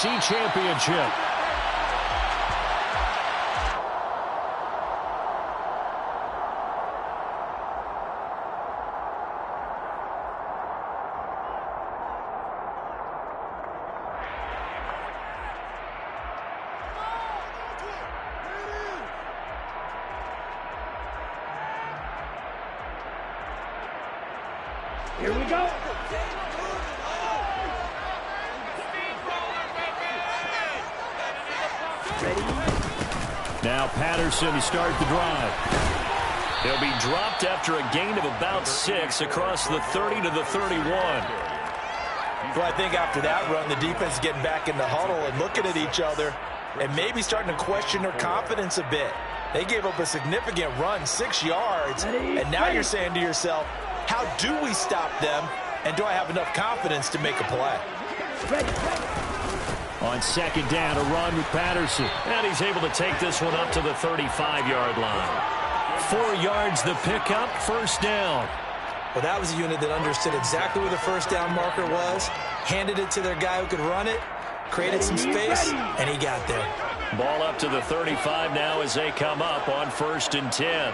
NFC Championship. Here we go. Ready? Now Patterson to start the drive. He'll be dropped after a gain of about 6 across the 30 to the 31. Well, I think after that run, the defense is getting back in the huddle and looking at each other and maybe starting to question their confidence a bit. They gave up a significant run, 6 yards, and now you're saying to yourself, how do we stop them, and do I have enough confidence to make a play? On second down, a run with Patterson. And he's able to take this one up to the 35-yard line. 4 yards the pickup, first down. Well, that was a unit that understood exactly where the first down marker was, handed it to their guy who could run it, created some space, and he got there. Ball up to the 35 now as they come up on 1st and 10.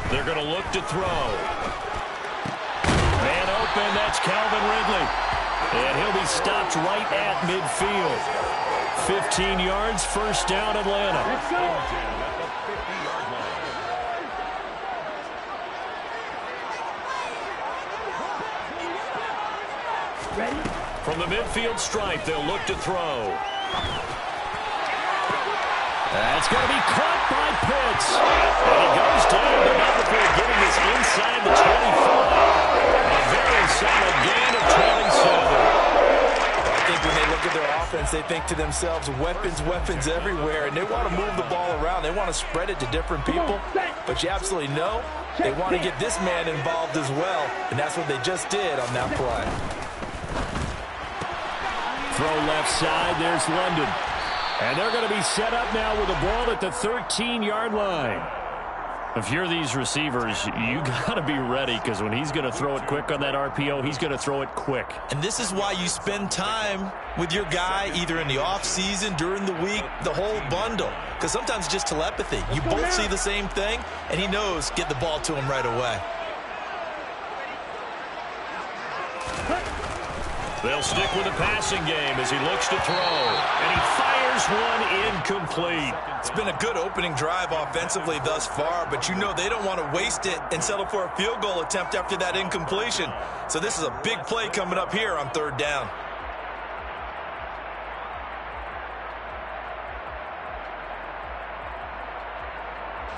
They're going to look to throw. Man open, that's Calvin Ridley. And he'll be stopped right at midfield. 15 yards, first down, Atlanta. Let's go. Ready? From the midfield stripe, they'll look to throw. That's going to be caught by Pitts. And he goes down, but not before getting this inside the 25. A very solid gain of 27. I think when they look at their offense, they think to themselves, weapons, weapons everywhere, and they want to move the ball around. They want to spread it to different people, but you absolutely know they want to get this man involved as well, and that's what they just did on that play. Throw left side, there's London. And they're going to be set up now with the ball at the 13-yard line. If you're these receivers, you got to be ready, because when he's going to throw it quick on that RPO, he's going to throw it quick. And this is why you spend time with your guy either in the offseason, during the week, the whole bundle. Because sometimes it's just telepathy. You both see the same thing, and he knows get the ball to him right away. They'll stick with the passing game as he looks to throw. And he fires one incomplete. It's been a good opening drive offensively thus far, but you know they don't want to waste it and settle for a field goal attempt after that incompletion. So this is a big play coming up here on 3rd down.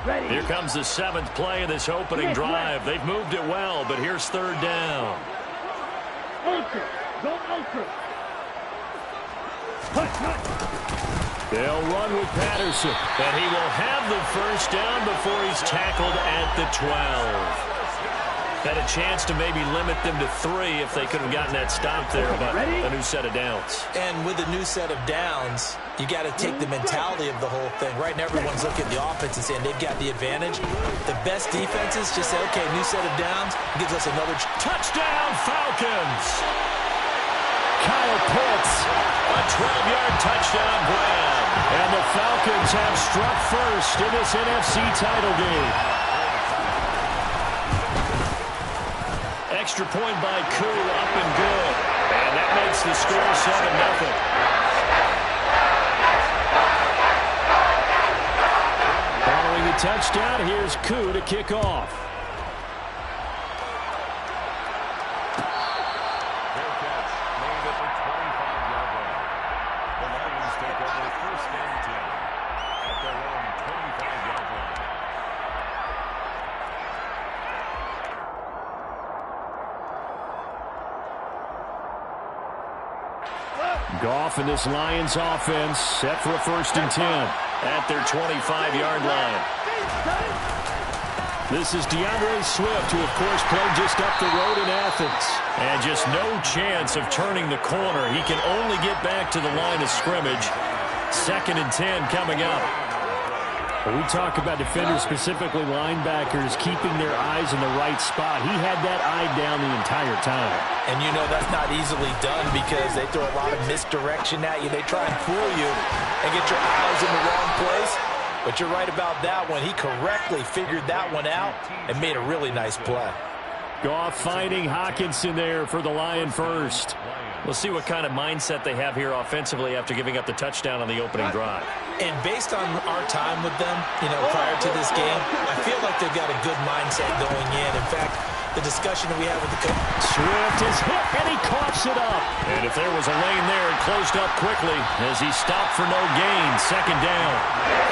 Ready. Here comes the 7th play of this opening drive. They've moved it well, but here's 3rd down. Ultra. Go ultra. They'll run with Patterson, and he will have the first down before he's tackled at the 12. Had a chance to maybe limit them to 3 if they could have gotten that stop there, but a new set of downs. And with a new set of downs, you got to take the mentality of the whole thing. Right now, everyone's looking at the offense and saying they've got the advantage. The best defenses just say, okay, new set of downs gives us another touchdown, Falcons. Kyle Pitts, a 12-yard touchdown grab. And the Falcons have struck first in this NFC title game. Extra point by Koo, up and good. And that makes the score 7-0. Following the touchdown, here's Koo to kick off. Goff and this Lions offense set for a 1st and 10 at their 25-yard line. This is DeAndre Swift, who, of course, played just up the road in Athens. And just no chance of turning the corner. He can only get back to the line of scrimmage. 2nd and 10 coming up. We talk about defenders, specifically linebackers, keeping their eyes in the right spot. He had that eye down the entire time. And you know that's not easily done because they throw a lot of misdirection at you. They try and fool you and get your eyes in the wrong place. But you're right about that one. He correctly figured that one out and made a really nice play. Goff finding Hockenson there for the Lion first. We'll see what kind of mindset they have here offensively after giving up the touchdown on the opening drive. And based on our time with them, prior to this game, I feel like they've got a good mindset going in. In fact, the discussion that we had with the coach. Swift is hit, and he coughs it up. And if there was a lane there, it closed up quickly as he stopped for no gain. Second down.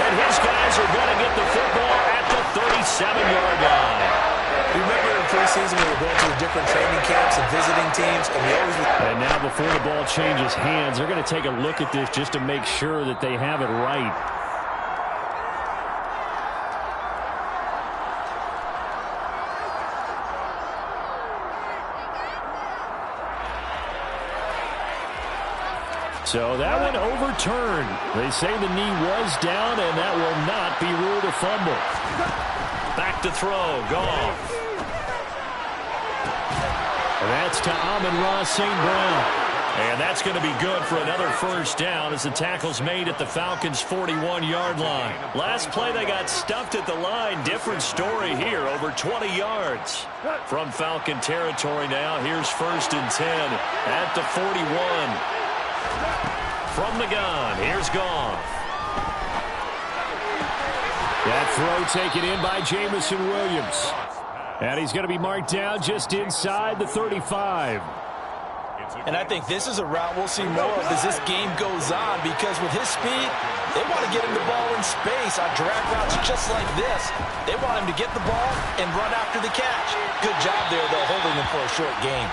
And his guys are going to get the football at the 37-yard line. Remember in preseason we were going to the different training camps and visiting teams, and we always... And now before the ball changes hands, they're going to take a look at this just to make sure that they have it right. So that one overturned. They say the knee was down, and that will not be ruled a fumble. Back to throw, Goff. That's to Amon-Ra St. Brown. And that's going to be good for another first down as the tackle's made at the Falcons' 41-yard line. Last play, they got stuffed at the line. Different story here, over 20 yards. From Falcon territory now, here's 1st and 10 at the 41. From the gun, here's Goff. That throw taken in by Jamison Williams. And he's going to be marked down just inside the 35. And I think this is a route we'll see more of as this game goes on, because with his speed, they want to get him the ball in space on drag routes just like this. They want him to get the ball and run after the catch. Good job there, though, holding him for a short gain.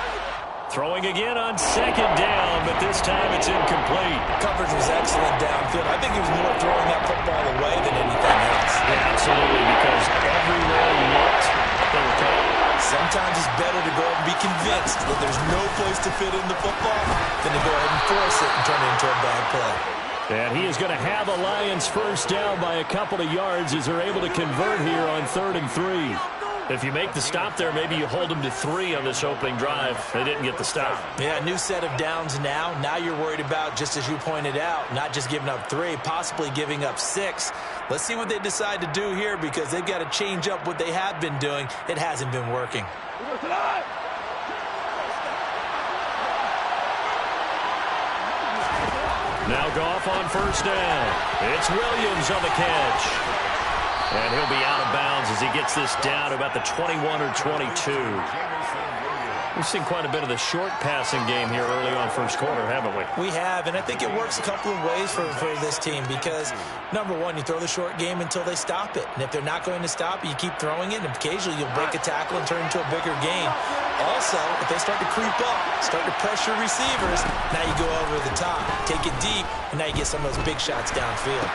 Throwing again on 2nd down, but this time it's incomplete. Coverage was excellent downfield. I think he was more throwing that football away than anything else. Yeah, absolutely, because everywhere he looked, they were covered. Sometimes it's better to go ahead and be convinced that there's no place to fit in the football than to go ahead and force it and turn it into a bad play. And he is going to have a Lions first down by a couple of yards as they're able to convert here on 3rd and 3. If you make the stop there, maybe you hold them to 3 on this opening drive. They didn't get the stop. Yeah, new set of downs now. Now you're worried about, just as you pointed out, not just giving up 3, possibly giving up 6. Let's see what they decide to do here, because they've got to change up what they have been doing. It hasn't been working. Now Goff on 1st down. It's Williams on the catch. And he'll be out of bounds as he gets this down to about the 21 or 22. We've seen quite a bit of the short passing game here early on first quarter, haven't we? We have, and I think it works a couple of ways for this team, because, number one, you throw the short game until they stop it. And if they're not going to stop it, you keep throwing it, and occasionally you'll break a tackle and turn it into a bigger game. Also, if they start to creep up, start to pressure receivers, now you go over the top, take it deep, and now you get some of those big shots downfield.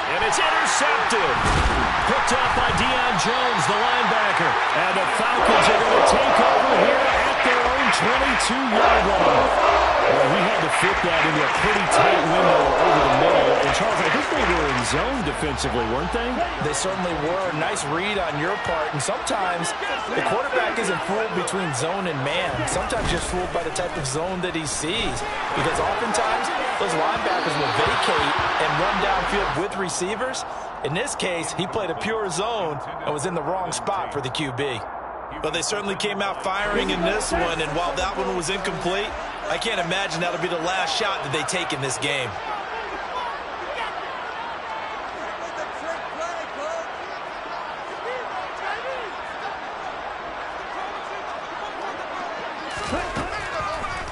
And it's intercepted. Picked up by Deion Jones, the linebacker. And the Falcons are going to take over here at their own 22-yard line. Well, he had to fit that into a pretty tight window over the middle. And Charles, I think they were in zone defensively, weren't they? They certainly were. Nice read on your part. And sometimes the quarterback isn't fooled between zone and man. Sometimes just fooled by the type of zone that he sees. Because oftentimes those linebackers will vacate and run downfield with receivers. In this case, he played a pure zone and was in the wrong spot for the QB. But they certainly came out firing in this one, and while that one was incomplete, I can't imagine that'll be the last shot that they take in this game.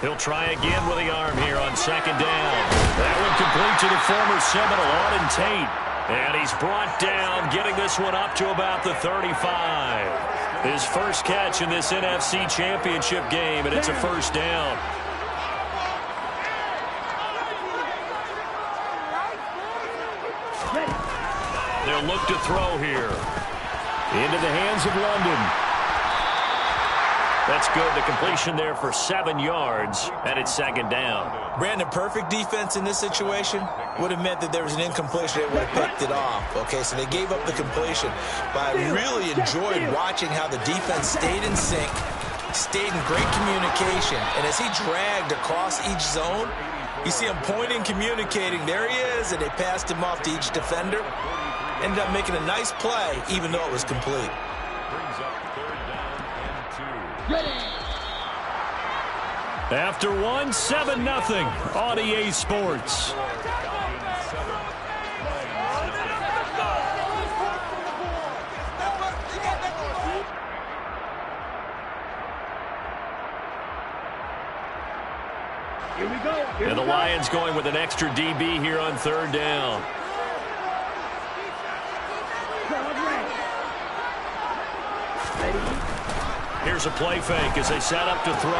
He'll try again with the arm here on 2nd down. That one complete to the former Seminole, Auden Tate. And he's brought down, getting this one up to about the 35. His first catch in this NFC Championship game, and it's a first down. They'll look to throw here. Into the hands of London. That's good. The completion there for 7 yards, and it's second down. Brandon, perfect defense in this situation would have meant that there was an incompletion. They would have picked it off. Okay, so they gave up the completion. But I really enjoyed watching how the defense stayed in sync, stayed in great communication. And as he dragged across each zone, you see him pointing, communicating. There he is, and they passed him off to each defender. Ended up making a nice play, even though it was complete. After 1, 7-0 on EA Sports. Here we go. And the Lions going with an extra DB here on third down. Here's a play fake as they set up to throw.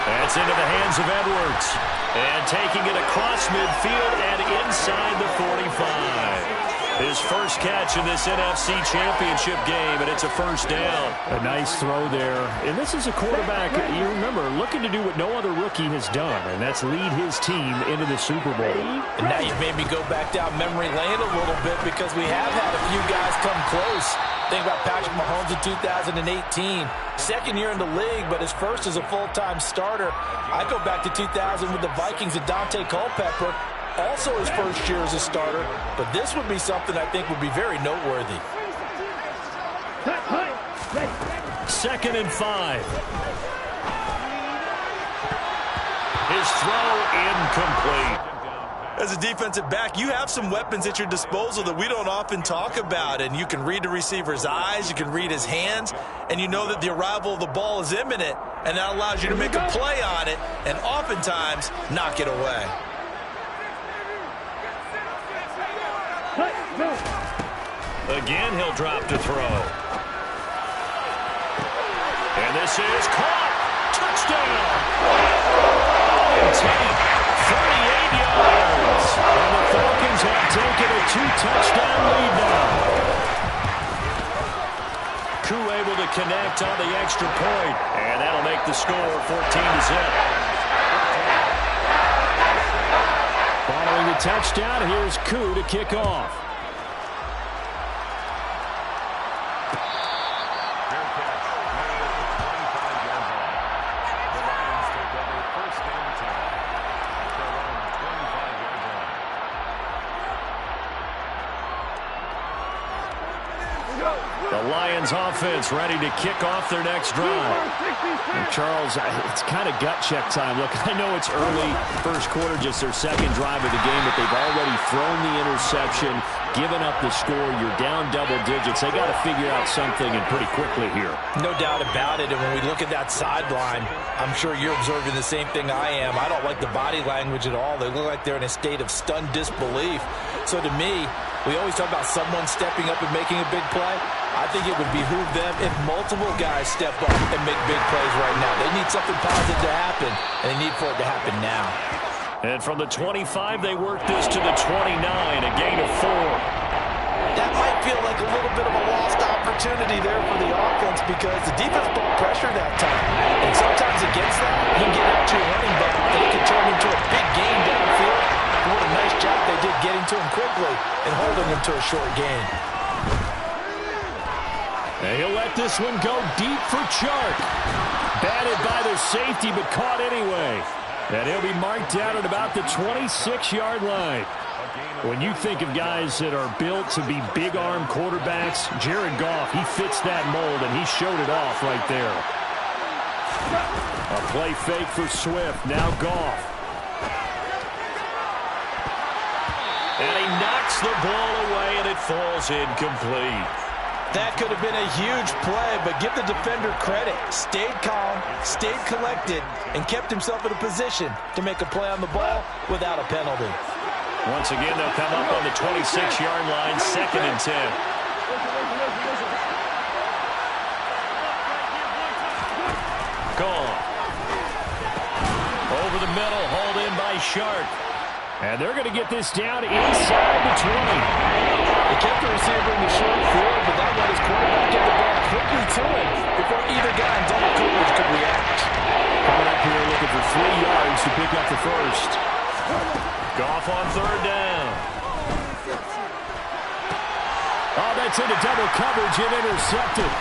That's into the hands of Edwards. And taking it across midfield and inside the 45. His first catch in this NFC Championship game, and it's a first down. A nice throw there. And this is a quarterback, you remember, looking to do what no other rookie has done, and that's lead his team into the Super Bowl. And now you've made me go back down memory lane a little bit because we have had a few guys come close. Think about Patrick Mahomes in 2018. Second year in the league, but his first as a full-time starter. I go back to 2000 with the Vikings and Dante Culpepper. Also his first year as a starter. But this would be something I think would be very noteworthy. 2nd and 5. His throw incomplete. As a defensive back, you have some weapons at your disposal that we don't often talk about. And you can read the receiver's eyes, you can read his hands, and you know that the arrival of the ball is imminent, and that allows you to make a play on it and oftentimes knock it away. Again, he'll drop to throw. And this is caught. Touchdown. Take 38 yards. And the Falcons have taken a 2-touchdown lead now. Koo able to connect on the extra point. And that'll make the score 14-0. Following the touchdown, here's Koo to kick off. The Lions offense ready to kick off their next drive. And Charles, it's kind of gut check time. Look, I know it's early, first quarter, just their second drive of the game, but they've already thrown the interception, given up the score. You're down double digits. They got to figure out something, and pretty quickly here. No doubt about it. And when we look at that sideline, I'm sure you're observing the same thing I am. I don't like the body language at all. They look like they're in a state of stunned disbelief. So to me, we always talk about someone stepping up and making a big play. I think it would behoove them if multiple guys step up and make big plays right now. They need something positive to happen, and they need for it to happen now. And from the 25, they work this to the 29, a gain of 4. That might feel like a little bit of a lost opportunity there for the offense because the defense brought pressure that time. And sometimes against that, you can get out to your running back, and it can turn into a big gain downfield. What a nice job they did getting to him quickly and holding him to a short gain. And he'll let this one go deep for Chark. Batted by the safety, but caught anyway. And he'll be marked down at about the 26-yard line. When you think of guys that are built to be big-arm quarterbacks, Jared Goff, he fits that mold, and he showed it off right there. A play fake for Swift. Now Goff. And he knocks the ball away, and it falls incomplete. That could have been a huge play, but give the defender credit. Stayed calm, stayed collected, and kept himself in a position to make a play on the ball without a penalty. Once again, they'll come up on the 26-yard line, 2nd and 10. Gone. Over the middle, hauled in by Sharp. And they're going to get this down inside the 20. They kept the receiver in the short field, but that let his quarterback get the ball quickly to him before either guy in double coverage could react. to pick up the first. Goff on third down. Oh, that's into double coverage and intercepted.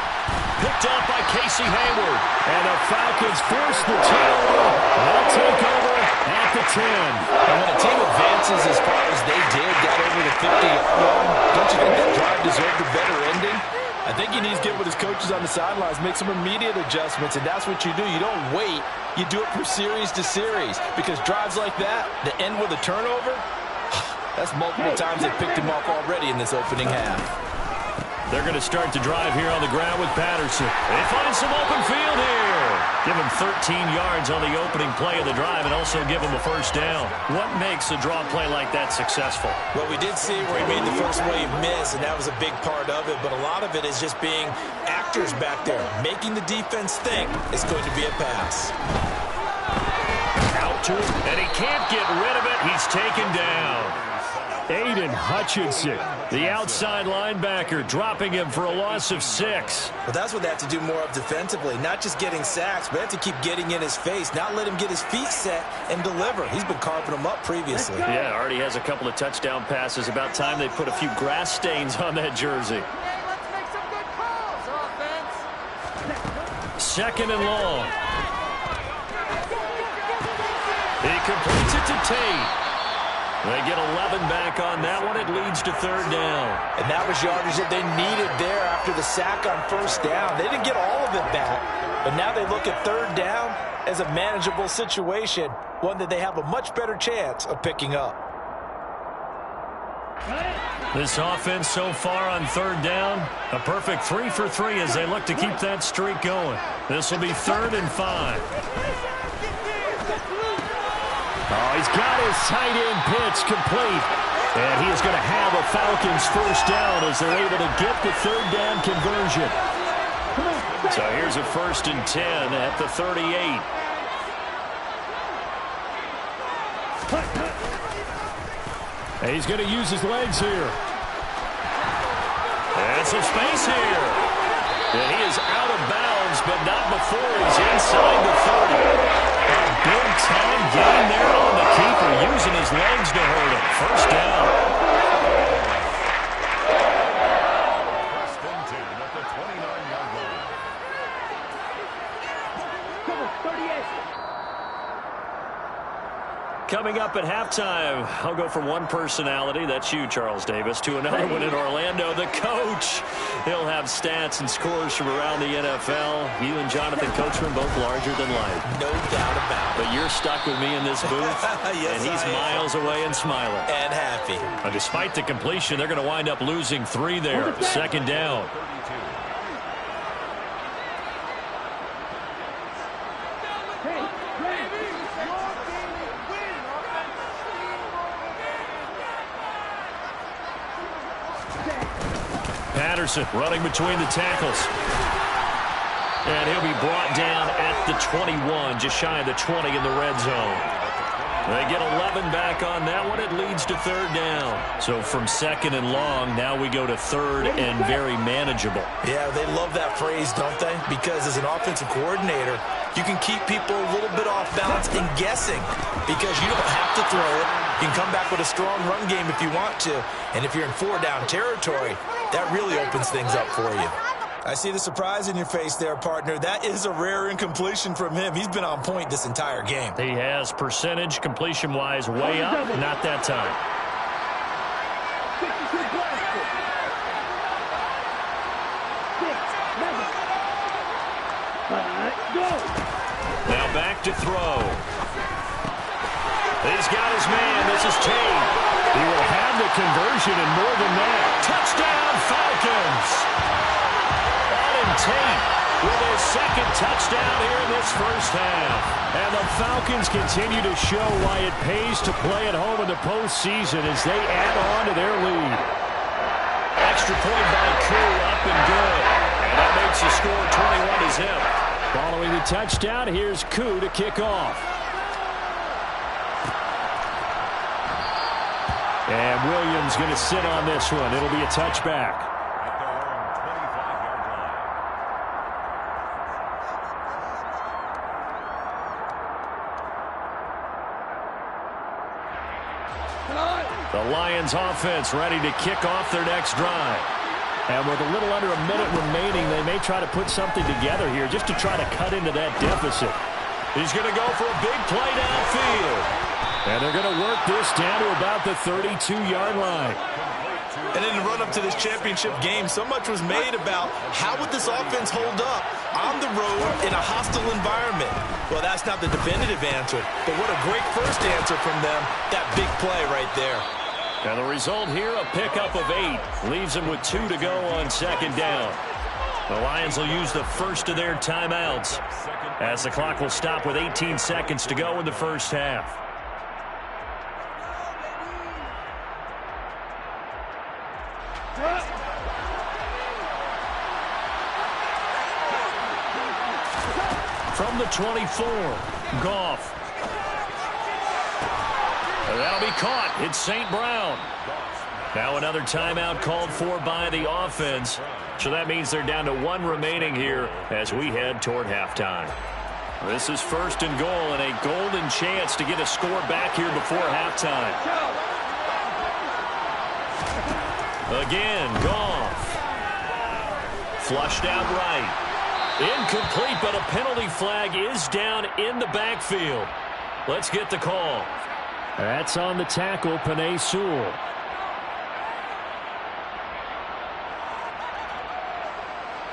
Picked up by Casey Hayward. And the Falcons force the turnover. They'll take over at the 10. And when a team advances as far as they did, got over the 50-yard line, don't you think that drive deserved a better ending? I think he needs to get with his coaches on the sidelines, make some immediate adjustments, and that's what you do. You don't wait. You do it from series to series, because drives like that end with a turnover, that's multiple times they picked him off already in this opening half. They're going to start the drive here on the ground with Patterson. They find some open field here. Give him 13 yards on the opening play of the drive and also give him a first down. What makes a draw play like that successful? Well, we did see where he made the first wave miss, and that was a big part of it. But a lot of it is just being actors back there, making the defense think it's going to be a pass. Out to him, and he can't get rid of it. He's taken down. Aiden Hutchinson, the outside linebacker, dropping him for a loss of 6. Well, that's what they have to do more of defensively, not just getting sacks, but have to keep getting in his face, not let him get his feet set and deliver. He's been carving them up previously. Yeah, already has a couple of touchdown passes. About time they put a few grass stains on that jersey. Let's make some good calls, offense. Second and long. He completes it to Tate. They get 11 back on that one. It leads to third down. And that was yardage that they needed there after the sack on first down. They didn't get all of it back, but now they look at third down as a manageable situation, one that they have a much better chance of picking up. This offense so far on third down, a perfect 3 for 3 as they look to keep that streak going. This will be 3rd and 5. Oh, he's got his tight end pitch complete. And he is going to have a Falcons first down as they're able to get the third down conversion. So here's a 1st and 10 at the 38. And he's going to use his legs here. And some space here. And he is out of bounds, but not before he's inside the 30. Big time gain there on the keeper, using his legs to hurt him. First down. First and 10 at the 29-yard line. Come on, 38. Coming up at halftime, I'll go from one personality, that's you, Charles Davis, to another one in Orlando, the coach. He'll have stats and scores from around the NFL. You and Jonathan Coachman both larger than life. No doubt about it. But you're stuck with me in this booth, Yes, and he's miles away and smiling. And happy. Despite the completion, they're going to wind up losing 3 there. Second down. Patterson running between the tackles. And he'll be brought down at the 21, just shy of the 20 in the red zone. They get 11 back on that one. It leads to third down. So from second and long, now we go to third and very manageable. Yeah, they love that phrase, don't they? Because as an offensive coordinator, you can keep people a little bit off balance and guessing because you don't have to throw it. You can come back with a strong run game if you want to. And if you're in 4-down territory, that really opens things up for you. I see the surprise in your face there, partner. That is a rare incompletion from him. He's been on point this entire game. He has percentage completion-wise way up. Not that time. Now back to throw. He's got his man. This is Tate. He will have the conversion and more than that. Touchdown, Falcons. Auden Tate with his second touchdown here in this first half. And the Falcons continue to show why it pays to play at home in the postseason as they add on to their lead. Extra point by Koo, up and good. And that makes the score 21 to zip. Following the touchdown, here's Koo to kick off. And Williams going to sit on this one. It'll be a touchback. The Lions offense ready to kick off their next drive. And with a little under a minute remaining, they may try to put something together here just to try to cut into that deficit. He's going to go for a big play downfield. And they're going to work this down to about the 32-yard line. And in the run-up to this championship game, so much was made about how would this offense hold up on the road in a hostile environment. Well, that's not the definitive answer, but what a great first answer from them, that big play right there. And the result here, a pickup of 8. Leaves them with 2 to go on second down. The Lions will use the first of their timeouts as the clock will stop with 18 seconds to go in the first half. From the 24, Goff. That'll be caught. It's St. Brown. Now another timeout called for by the offense. So that means they're down to 1 remaining here as we head toward halftime. This is first and goal and a golden chance to get a score back here before halftime. Again, Goff. Flushed out right. Incomplete, but a penalty flag is down in the backfield. Let's get the call. That's on the tackle, Penei Sewell.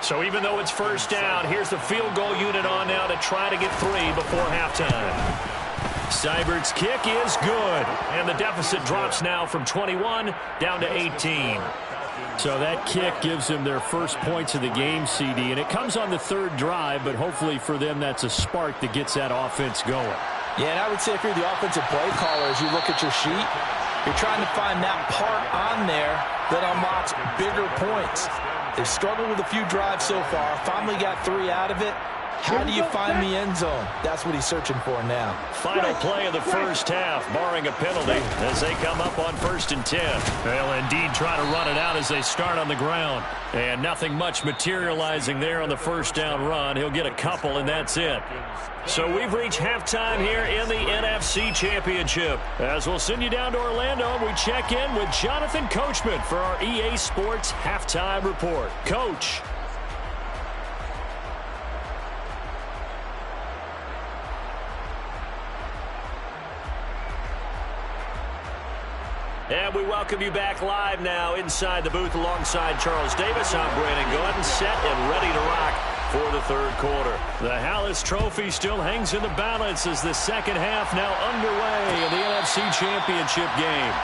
So even though it's first down, here's the field goal unit on now to try to get 3 before halftime. Seibert's kick is good, and the deficit drops now from 21 down to 18. So that kick gives them their first points of the game, CD, and it comes on the 3rd drive, but hopefully for them that's a spark that gets that offense going. Yeah, and I would say if you're the offensive play caller, as you look at your sheet, you're trying to find that part on there that unlocks bigger points. They've struggled with a few drives so far, finally got 3 out of it. How do you find the end zone? That's what he's searching for now. Final play of the first half, barring a penalty, as they come up on 1st and 10. They'll indeed try to run it out as they start on the ground. And nothing much materializing there on the first down run. He'll get a couple, and that's it. So we've reached halftime here in the NFC Championship. As we'll send you down to Orlando, and we check in with Jonathan Coachman for our EA Sports Halftime Report. Coach. And we welcome you back live now inside the booth alongside Charles Davis. I'm Brandon Gordon, set and ready to rock for the 3rd quarter. The Hallis Trophy still hangs in the balance as the second half now underway in the NFC Championship game.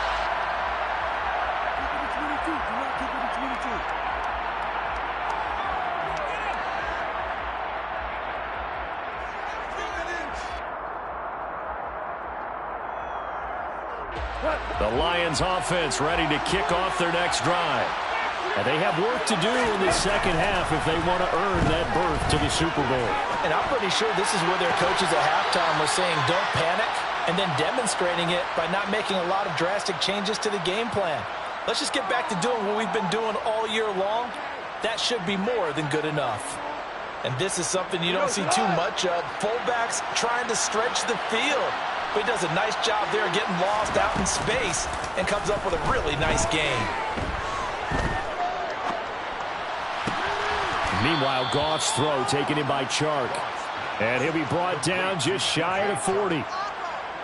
The Lions offense ready to kick off their next drive. And they have work to do in the second half if they want to earn that berth to the Super Bowl. And I'm pretty sure this is where their coaches at halftime were saying don't panic, and then demonstrating it by not making a lot of drastic changes to the game plan. Let's just get back to doing what we've been doing all year long. That should be more than good enough. And this is something you don't see too much of. Fullbacks trying to stretch the field. But he does a nice job there getting lost out in space and comes up with a really nice game. Meanwhile, Goff's throw taken in by Chark. And he'll be brought down just shy of 40.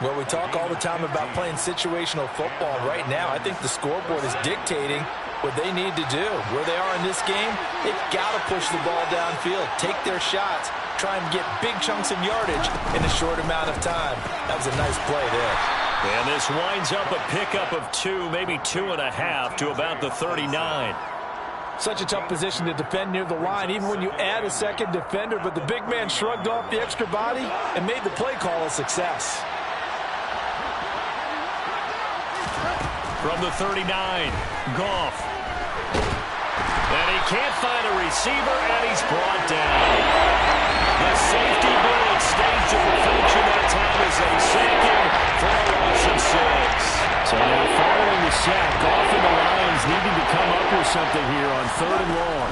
Well, we talk all the time about playing situational football. Right now, I think the scoreboard is dictating what they need to do. Where they are in this game, they've got to push the ball downfield, take their shots, try and get big chunks of yardage in a short amount of time. That was a nice play there. And this winds up a pickup of 2, maybe 2.5 to about the 39. Such a tough position to defend near the line, even when you add a second defender, but the big man shrugged off the extra body and made the play call a success. From the 39, Goff. And he can't find a receiver, and he's brought down. The safety blitz staged to perfection that time as they sack him for a loss of 6. So now following the sack, Goff and the Lions needing to come up with something here on 3rd and long.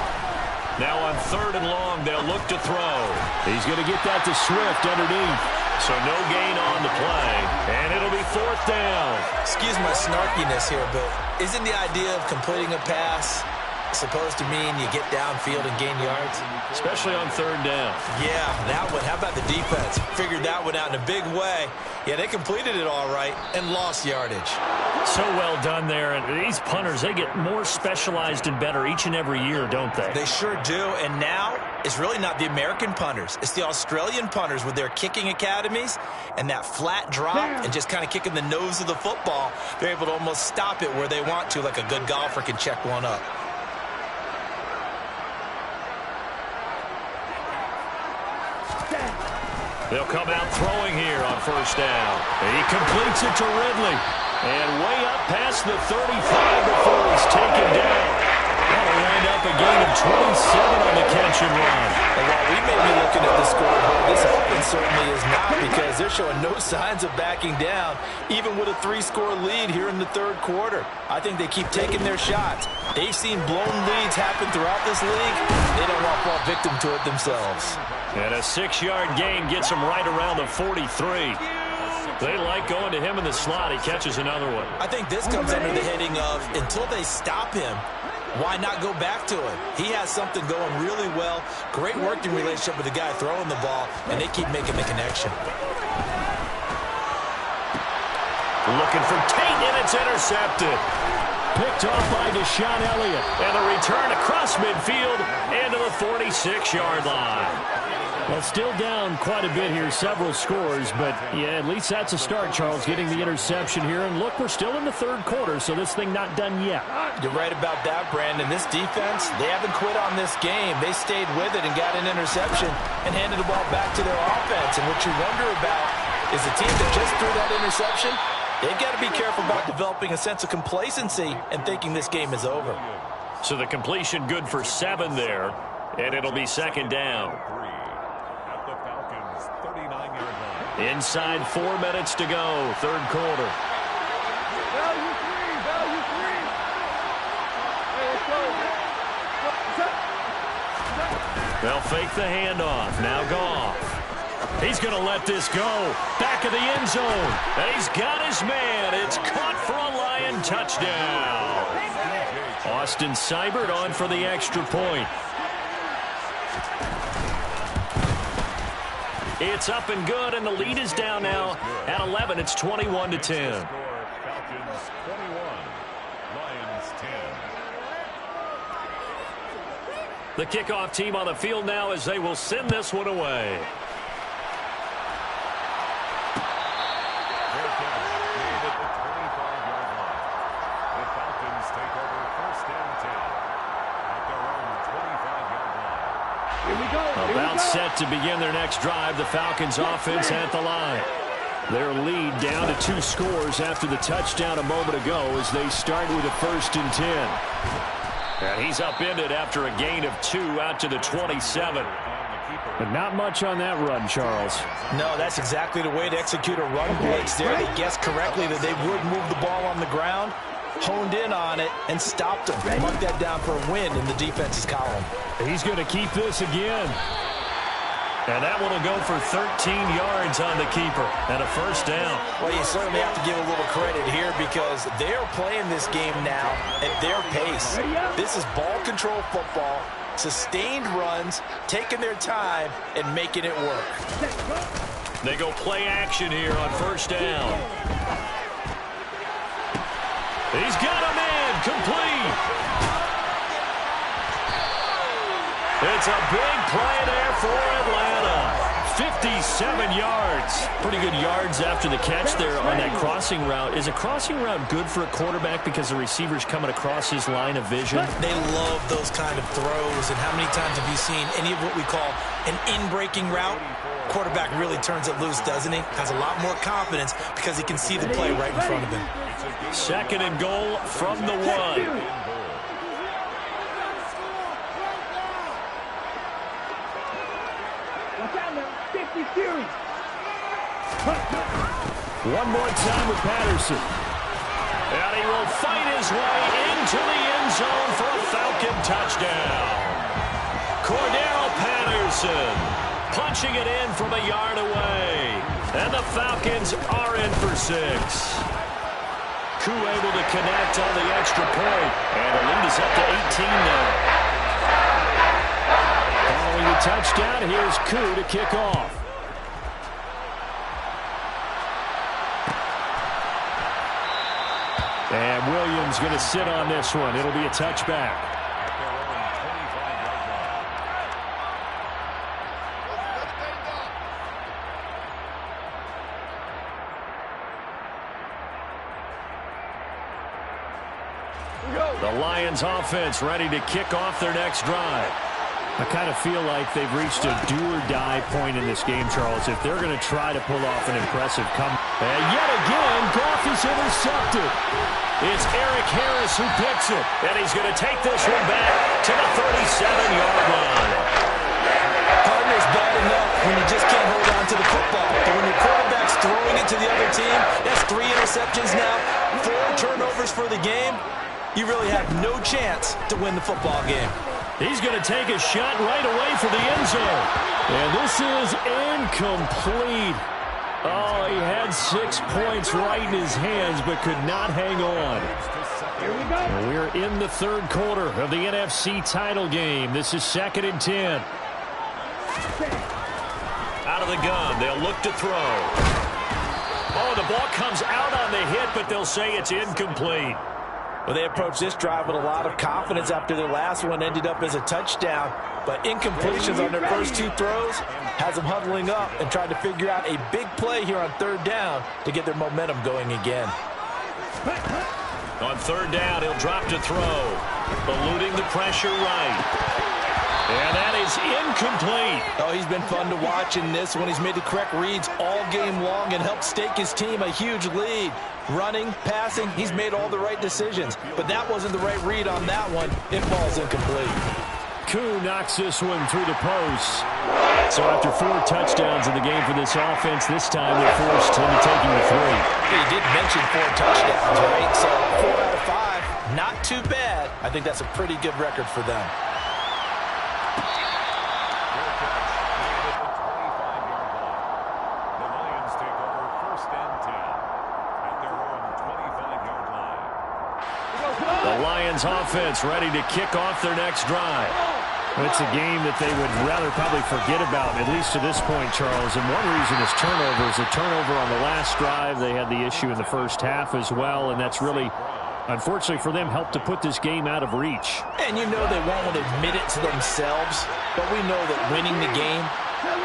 Now on 3rd and long, they'll look to throw. He's going to get that to Swift underneath. So no gain on the play, and it'll be 4th down. Excuse my snarkiness here, but isn't the idea of completing a pass supposed to mean you get downfield and gain yards? Especially on 3rd down. Yeah, that one. How about the defense? Figured that one out in a big way. Yeah, they completed it all right and lost yardage. So well done there. And these punters, they get more specialized and better each and every year, don't they? They sure do. And now it's really not the American punters. It's the Australian punters with their kicking academies and that flat drop and just kind of kicking the nose of the football. They're able to almost stop it where they want to, like a good golfer can check one up. They'll come out throwing here on 1st down. He completes it to Ridley. And way up past the 35 before he's taken down. That'll land up a gain of 27 on the catch and run. And while we may be looking at the scoreboard, this offense certainly is not, because they're showing no signs of backing down, even with a 3-score lead here in the 3rd quarter. I think they keep taking their shots. They've seen blown leads happen throughout this league. They don't want to fall victim to it themselves. And a 6-yard gain gets him right around the 43. They like going to him in the slot. He catches another one. I think this comes under the heading of, until they stop him, why not go back to him? He has something going really well. Great working relationship with the guy throwing the ball, and they keep making the connection. Looking for Tate, and it's intercepted. Picked off by Deshaun Elliott. And the return across midfield into the 46-yard line. Well, still down quite a bit here, several scores, but yeah, at least that's a start, Charles, getting the interception here. And look, we're still in the 3rd quarter, so this thing not done yet. You're right about that, Brandon. This defense, they haven't quit on this game. They stayed with it and got an interception and handed the ball back to their offense. And what you wonder about is the team that just threw that interception, they've got to be careful about developing a sense of complacency and thinking this game is over. So the completion good for 7 there, and it'll be 2nd down. Inside 4 minutes to go, 3rd quarter. Value 3, value 3. Hey, let's go. They'll fake the handoff. Now Goff. He's going to let this go. Back of the end zone. And he's got his man. It's caught for a Lion touchdown. Austin Seibert on for the extra point. It's up and good, and the lead is down now at 11. It's 21-10. Falcons 21, Lions 10. The kickoff team on the field now as they will send this one away. About set to begin their next drive. The Falcons offense at the line. Their lead down to 2 scores after the touchdown a moment ago as they start with a 1st and 10. And he's upended after a gain of 2 out to the 27. But not much on that run, Charles. No, that's exactly the way to execute a run blitz there. They guessed correctly that they would move the ball on the ground, honed in on it, and stopped them. Mark that down for a win in the defense's column. He's going to keep this again. And that one will go for 13 yards on the keeper and a 1st down. Well, you certainly have to give a little credit here because they're playing this game now at their pace. This is ball control football, sustained runs, taking their time, and making it work. They go play action here on 1st down. He's got a man complete. It's a big play there for Atlanta. 57 yards. Pretty good yards after the catch there on that crossing route. Is a crossing route good for a quarterback because the receiver's coming across his line of vision? They love those kind of throws. And how many times have you seen any of what we call an in-breaking route? Quarterback really turns it loose, doesn't he? Has a lot more confidence because he can see the play right in front of him. 2nd and goal from the 1. One more time with Patterson. And he will fight his way into the end zone for a Falcon touchdown. Cordero Patterson punching it in from a yard away. And the Falcons are in for 6. Koo able to connect on the extra point. And the lead is up to 18 now. Following the touchdown, here's Koo to kick off. And Williams going to sit on this one. It'll be a touchback. The Lions offense ready to kick off their next drive. I kind of feel like they've reached a do-or-die point in this game, Charles, if they're going to try to pull off an impressive comeback. And yet again, Goff is intercepted. It's Eric Harris who picks it, and he's going to take this one back to the 37-yard line. Partner's bad enough when you just can't hold on to the football. But when your quarterback's throwing it to the other team, that's 3 interceptions now, 4 turnovers for the game. You really have no chance to win the football game. He's going to take a shot right away for the end zone. And this is incomplete. Oh, he had 6 points right in his hands, but could not hang on. Here we go. And we're in the third quarter of the NFC title game. This is 2nd and 10. Out of the gun, they'll look to throw. Oh, the ball comes out on the hit, but they'll say it's incomplete. Well, they approached this drive with a lot of confidence after their last one ended up as a touchdown. But incompletions on their first 2 throws has them huddling up and trying to figure out a big play here on 3rd down to get their momentum going again. On 3rd down, he'll drop to throw. Eluding the pressure right. And that is incomplete. Oh, he's been fun to watch in this one. He's made the correct reads all game long and helped stake his team a huge lead. Running, passing, he's made all the right decisions. But that wasn't the right read on that one. It falls incomplete. Koo knocks this one through the post. So after 4 touchdowns in the game for this offense, this time they're forced into taking the 3. He did mention 4 touchdowns, right? So 4 out of 5, not too bad. I think that's a pretty good record for them. Offense ready to kick off their next drive. It's a game that they would rather probably forget about, at least to this point, Charles. And one reason is turnovers. A turnover on the last drive. They had the issue in the first half as well, and that's really, unfortunately for them, helped to put this game out of reach. And you know they won't admit it to themselves, but we know that winning the game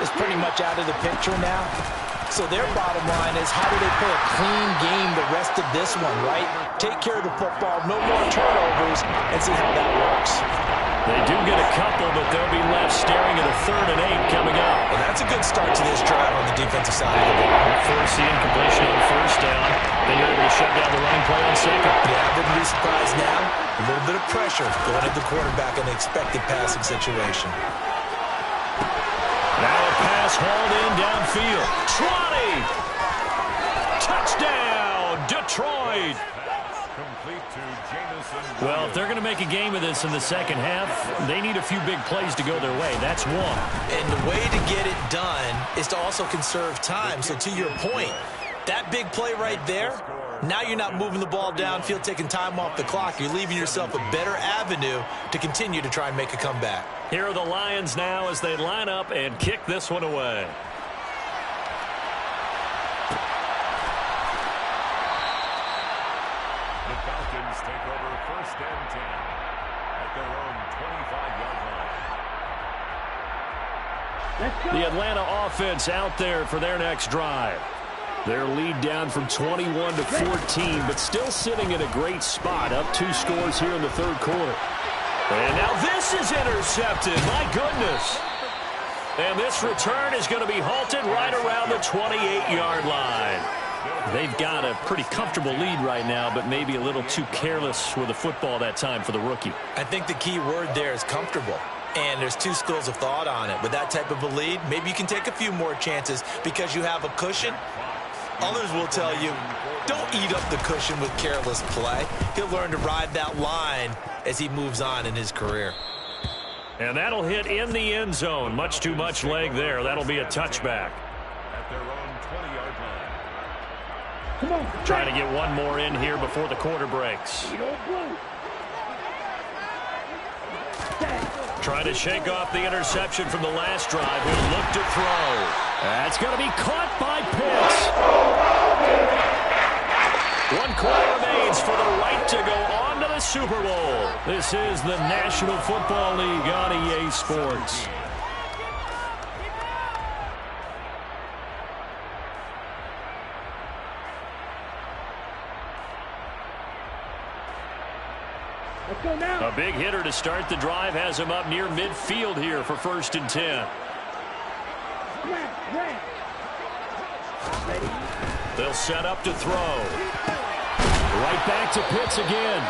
is pretty much out of the picture now. So their bottom line is, how do they play a clean game the rest of this one, right? Take care of the football, no more turnovers, and see how that works. They do get a couple, but they'll be left staring at a 3rd and 8 coming up. And that's a good start to this drive on the defensive side of the ball. Force the incompletion on 1st down. Then you're able to shut down the running play on 2nd. Yeah, I wouldn't be surprised now. A little bit of pressure going at the quarterback in the expected passing situation. Now a pass hauled in downfield. Tourney! Touchdown, Detroit! Well, if they're going to make a game of this in the second half, they need a few big plays to go their way. That's one. And the way to get it done is to also conserve time. So to your point, that big play right there, now you're not moving the ball downfield, taking time off the clock. You're leaving yourself a better avenue to continue to try and make a comeback. Here are the Lions now as they line up and kick this one away. The Falcons take over 1st and 10 at their own 25-yard line. Let's go. The Atlanta offense out there for their next drive. Their lead down from 21 to 14, but still sitting in a great spot, up 2 scores here in the 3rd quarter. And now this is intercepted. My goodness. And this return is going to be halted right around the 28-yard line. They've got a pretty comfortable lead right now, but maybe a little too careless with the football that time for the rookie. I think the key word there is comfortable. And there's 2 schools of thought on it. With that type of a lead, maybe you can take a few more chances because you have a cushion. Others will tell you, don't eat up the cushion with careless play. He'll learn to ride that line as he moves on in his career. And that'll hit in the end zone. Much too much leg there. That'll be a touchback. At their own 20-yard line. Come on. Trying to get one more in here before the quarter breaks. Trying to shake off the interception from the last drive. He'll look to throw. That's going to be caught by Pitts. 1 quarter remains for the right to go on to the Super Bowl. This is the National Football League on EA Sports. Let's go now. A big hitter to start the drive has him up near midfield here for 1st and 10. They'll set up to throw. Right back to Pitts again.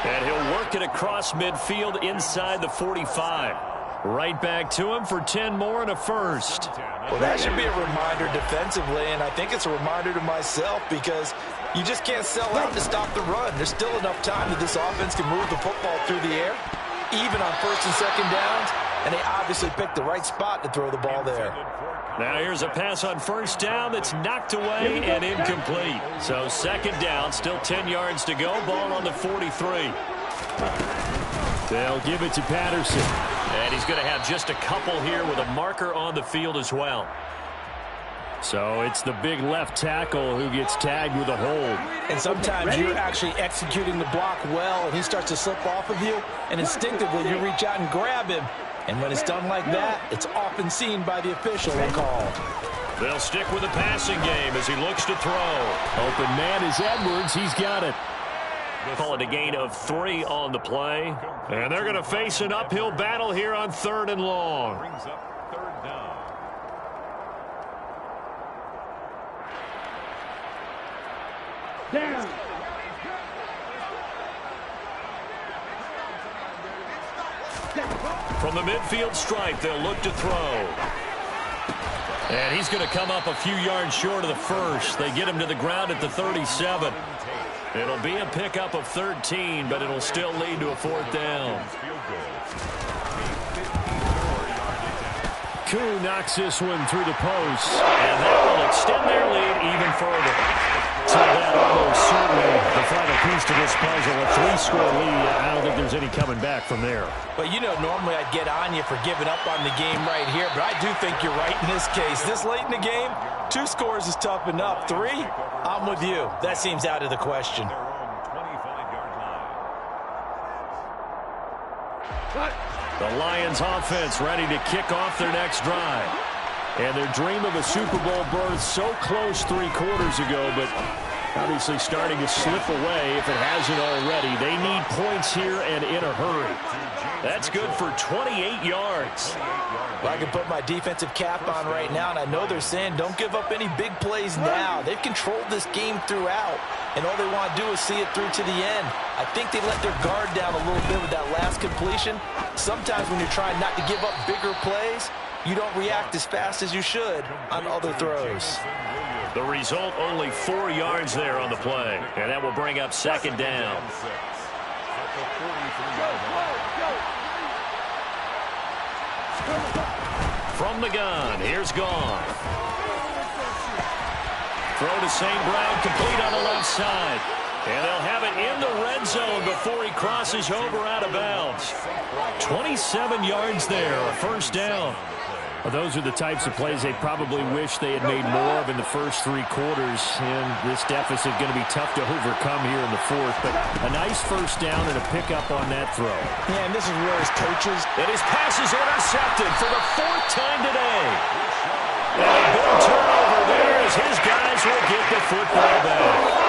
And he'll work it across midfield inside the 45. Right back to him for 10 more and a first. Well, that should be a reminder defensively, and I think it's a reminder to myself because you just can't sell out to stop the run. There's still enough time that this offense can move the football through the air, even on 1st and 2nd downs, and they obviously picked the right spot to throw the ball there. Now here's a pass on 1st down that's knocked away and incomplete. So 2nd down, still 10 yards to go, ball on the 43. They'll give it to Patterson. And he's going to have just a couple here with a marker on the field as well. So it's the big left tackle who gets tagged with a hold. And sometimes you're actually executing the block well, and he starts to slip off of you, and instinctively you reach out and grab him. And when it's done like that, it's often seen by the official and called. They'll stick with the passing game as he looks to throw. Open man is Edwards. He's got it. Call it a gain of 3 on the play. And they're going to face an uphill battle here on 3rd and long. Brings up 3rd down. Down. From the midfield stripe, they'll look to throw. And he's going to come up a few yards short of the first. They get him to the ground at the 37. It'll be a pickup of 13, but it'll still lead to a 4th down. Koo knocks this one through the post, and that will extend their lead even further. So that almost certainly the final piece to this puzzle, a 3-score lead. I don't think there's any coming back from there. Well, you know, normally I'd get on you for giving up on the game right here, but I do think you're right in this case. This late in the game, 2 scores is tough enough. 3, I'm with you. That seems out of the question. Their own 25-yard line. The Lions offense ready to kick off their next drive. And their dream of a Super Bowl berth so close 3 quarters ago, but obviously starting to slip away if it hasn't already. They need points here and in a hurry. That's good for 28 yards. Well, I can put my defensive cap on right now, and I know they're saying don't give up any big plays now. They've controlled this game throughout, and all they want to do is see it through to the end. I think they let their guard down a little bit with that last completion. Sometimes when you're trying not to give up bigger plays, you don't react as fast as you should on other throws. The result, only 4 yards there on the play, and that will bring up 2nd down. From the gun, here's Gone. Throw to St. Brown, complete on the left side. And they'll have it in the red zone before he crosses over out of bounds. 27 yards there, a 1st down. Well, those are the types of plays they probably wish they had made more of in the first 3 quarters. And this deficit going to be tough to overcome here in the 4th. But a nice 1st down and a pickup on that throw. Yeah, and this is where his coaches... And his pass is intercepted for the 4th time today. And a big turnover there as his guys will get the football back.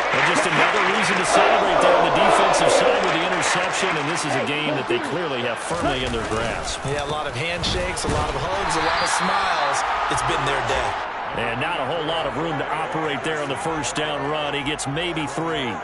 And just another reason to celebrate there on the defensive side with the interception, and this is a game that they clearly have firmly in their grasp. Yeah, a lot of handshakes, a lot of hugs, a lot of smiles. It's been their day. And not a whole lot of room to operate there on the 1st down run. He gets maybe 3.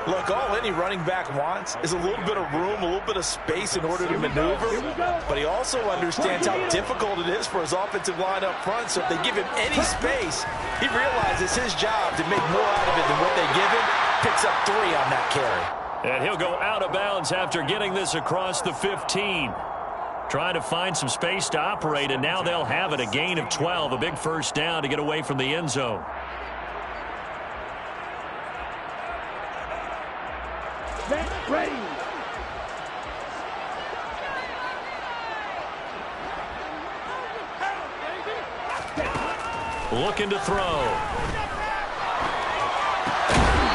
Look, all any running back wants is a little bit of room, a little bit of space in order to maneuver. But he also understands how difficult it is for his offensive line up front. So if they give him any space, he realizes it's his job to make more out of it than what they give him. Picks up 3 on that carry. And he'll go out of bounds after getting this across the 15. Trying to find some space to operate, and now they'll have it. A gain of 12, a big first down to get away from the end zone. Ready. Looking to throw.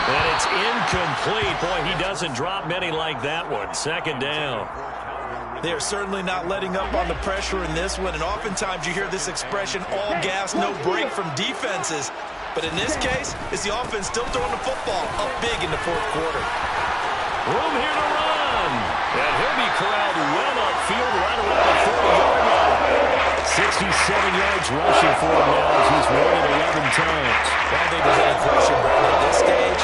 And it's incomplete. Boy, he doesn't drop many like that one. Second down. They are certainly not letting up on the pressure in this one, and oftentimes you hear this expression, all gas, no break from defenses. But in this case, it's the offense still throwing the football up big in the fourth quarter. Room here to run. And he'll be corralled well upfield right around the 40-yard line. 67 yards rushing for him now as he's run it 11 times. I don't think there's any question, Brandon, at this stage.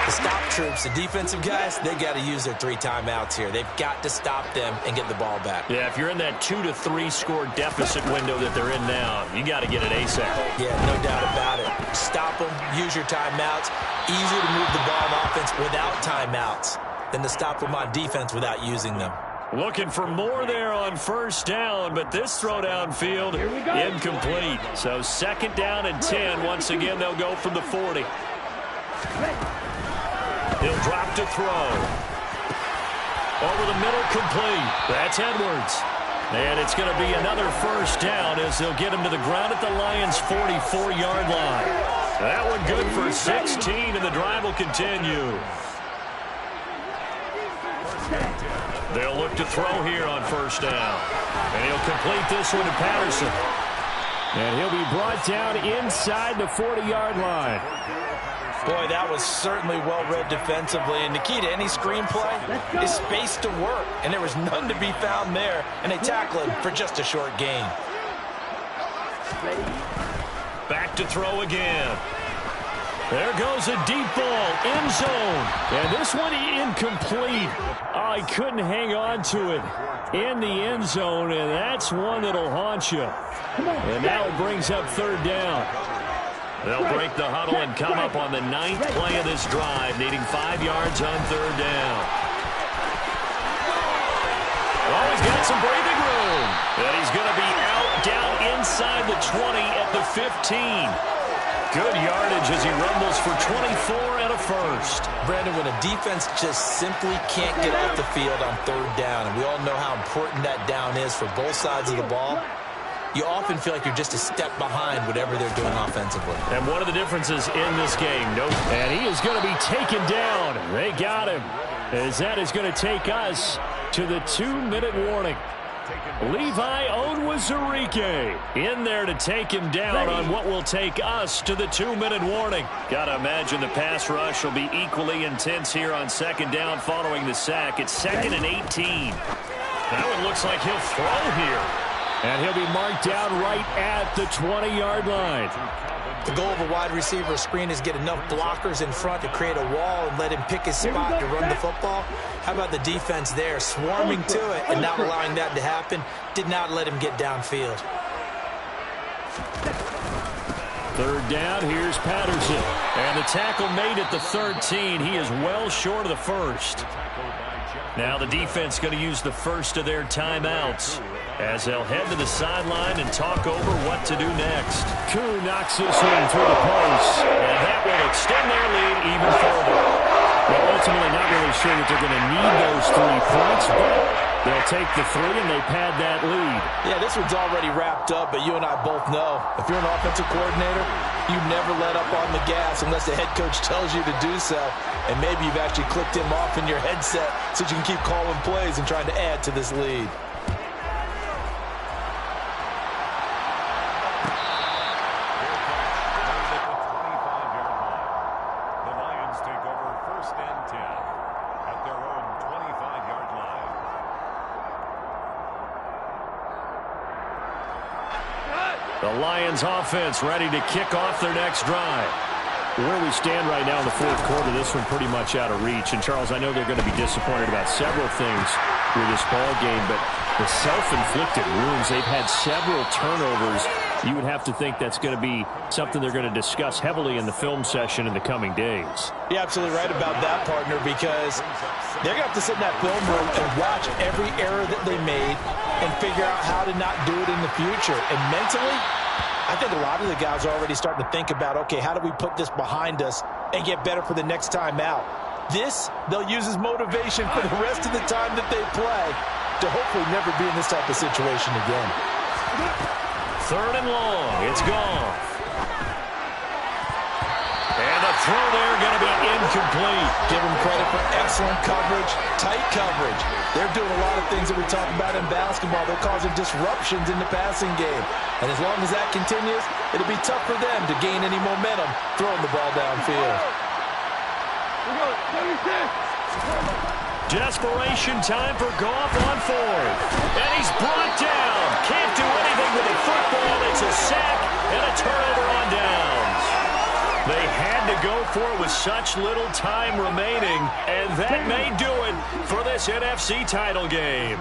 The stop troops, the defensive guys, they got to use their 3 timeouts here. They've got to stop them and get the ball back. Yeah, if you're in that 2 to 3 score deficit window that they're in now, you got to get it ASAP. Yeah, no doubt about it. Stop them, use your timeouts. Easier to move the ball on offense without timeouts than to stop them on defense without using them. Looking for more there on first down, but this throw downfield incomplete. So second down and 10. Once again, they'll go from the 40. He'll drop to throw. Over the middle, complete. That's Edwards. And it's going to be another first down as they'll get him to the ground at the Lions' 44-yard line. That one good for 16, and the drive will continue. They'll look to throw here on first down. And he'll complete this one to Patterson. And he'll be brought down inside the 40-yard line. Boy, that was certainly well-read defensively. And the key to any screenplay is space to work. And there was none to be found there. And they tackle him for just a short gain. Back to throw again. There goes a deep ball, end zone. And this one incomplete. Oh, he couldn't hang on to it in the end zone, and that's one that'll haunt you. And now it brings up third down. They'll break the huddle and come up on the 9th play of this drive, needing 5 yards on third down. Oh, he's got some breathing room. And he's going to be out down inside the 20 at the 15. Good yardage as he rumbles for 24 and a first. Brandon, when a defense just simply can't get off the field on third down, and we all know how important that down is for both sides of the ball, you often feel like you're just a step behind whatever they're doing offensively. And one of the differences in this game, and he is going to be taken down. They got him, as that is going to take us to the 2-minute warning. Levi Onwuzurike in there to take him down on what will take us to the 2-minute warning. Gotta imagine the pass rush will be equally intense here on second down following the sack. It's 2nd and 18. That one looks like he'll throw here. And he'll be marked down right at the 20-yard line. The goal of a wide receiver screen is get enough blockers in front to create a wall and let him pick his spot to run the football. How about the defense there, swarming to it and not allowing that to happen? Did not let him get downfield. Third down, here's Patterson. And the tackle made at the 13. He is well short of the first. Now the defense going to use the first of their timeouts as they'll head to the sideline and talk over what to do next. Koo knocks this one through the post, and that will extend their lead even further. Well, ultimately not really sure that they're going to need those 3 points, but they'll take the 3 and they pad that lead. Yeah, this one's already wrapped up, but you and I both know if you're an offensive coordinator, you never let up on the gas unless the head coach tells you to do so. And maybe you've actually clicked him off in your headset so you can keep calling plays and trying to add to this lead. The Lions offense ready to kick off their next drive. Where we stand right now in the fourth quarter, this one pretty much out of reach. And, Charles, I know they're going to be disappointed about several things with this ball game, but the self-inflicted wounds, they've had several turnovers You would have to think that's going to be something they're going to discuss heavily in the film session in the coming days. You're absolutely right about that, partner, because they're going to have to sit in that film room and watch every error that they made and figure out how to not do it in the future. And mentally, I think a lot of the guys are already starting to think about, okay, how do we put this behind us and get better for the next time out? This, they'll use as motivation for the rest of the time that they play to hopefully never be in this type of situation again. 3rd and long. It's gone. And the throw there going to be incomplete. Give them credit for excellent coverage, tight coverage. They're doing a lot of things that we talk about in basketball. They're causing disruptions in the passing game. And as long as that continues, it'll be tough for them to gain any momentum throwing the ball downfield. Desperation time for Goff on 4th. And he's brought down. Can't do anything with the football. It's a sack and a turnover on downs. They had to go for it with such little time remaining, and that may do it for this NFC title game.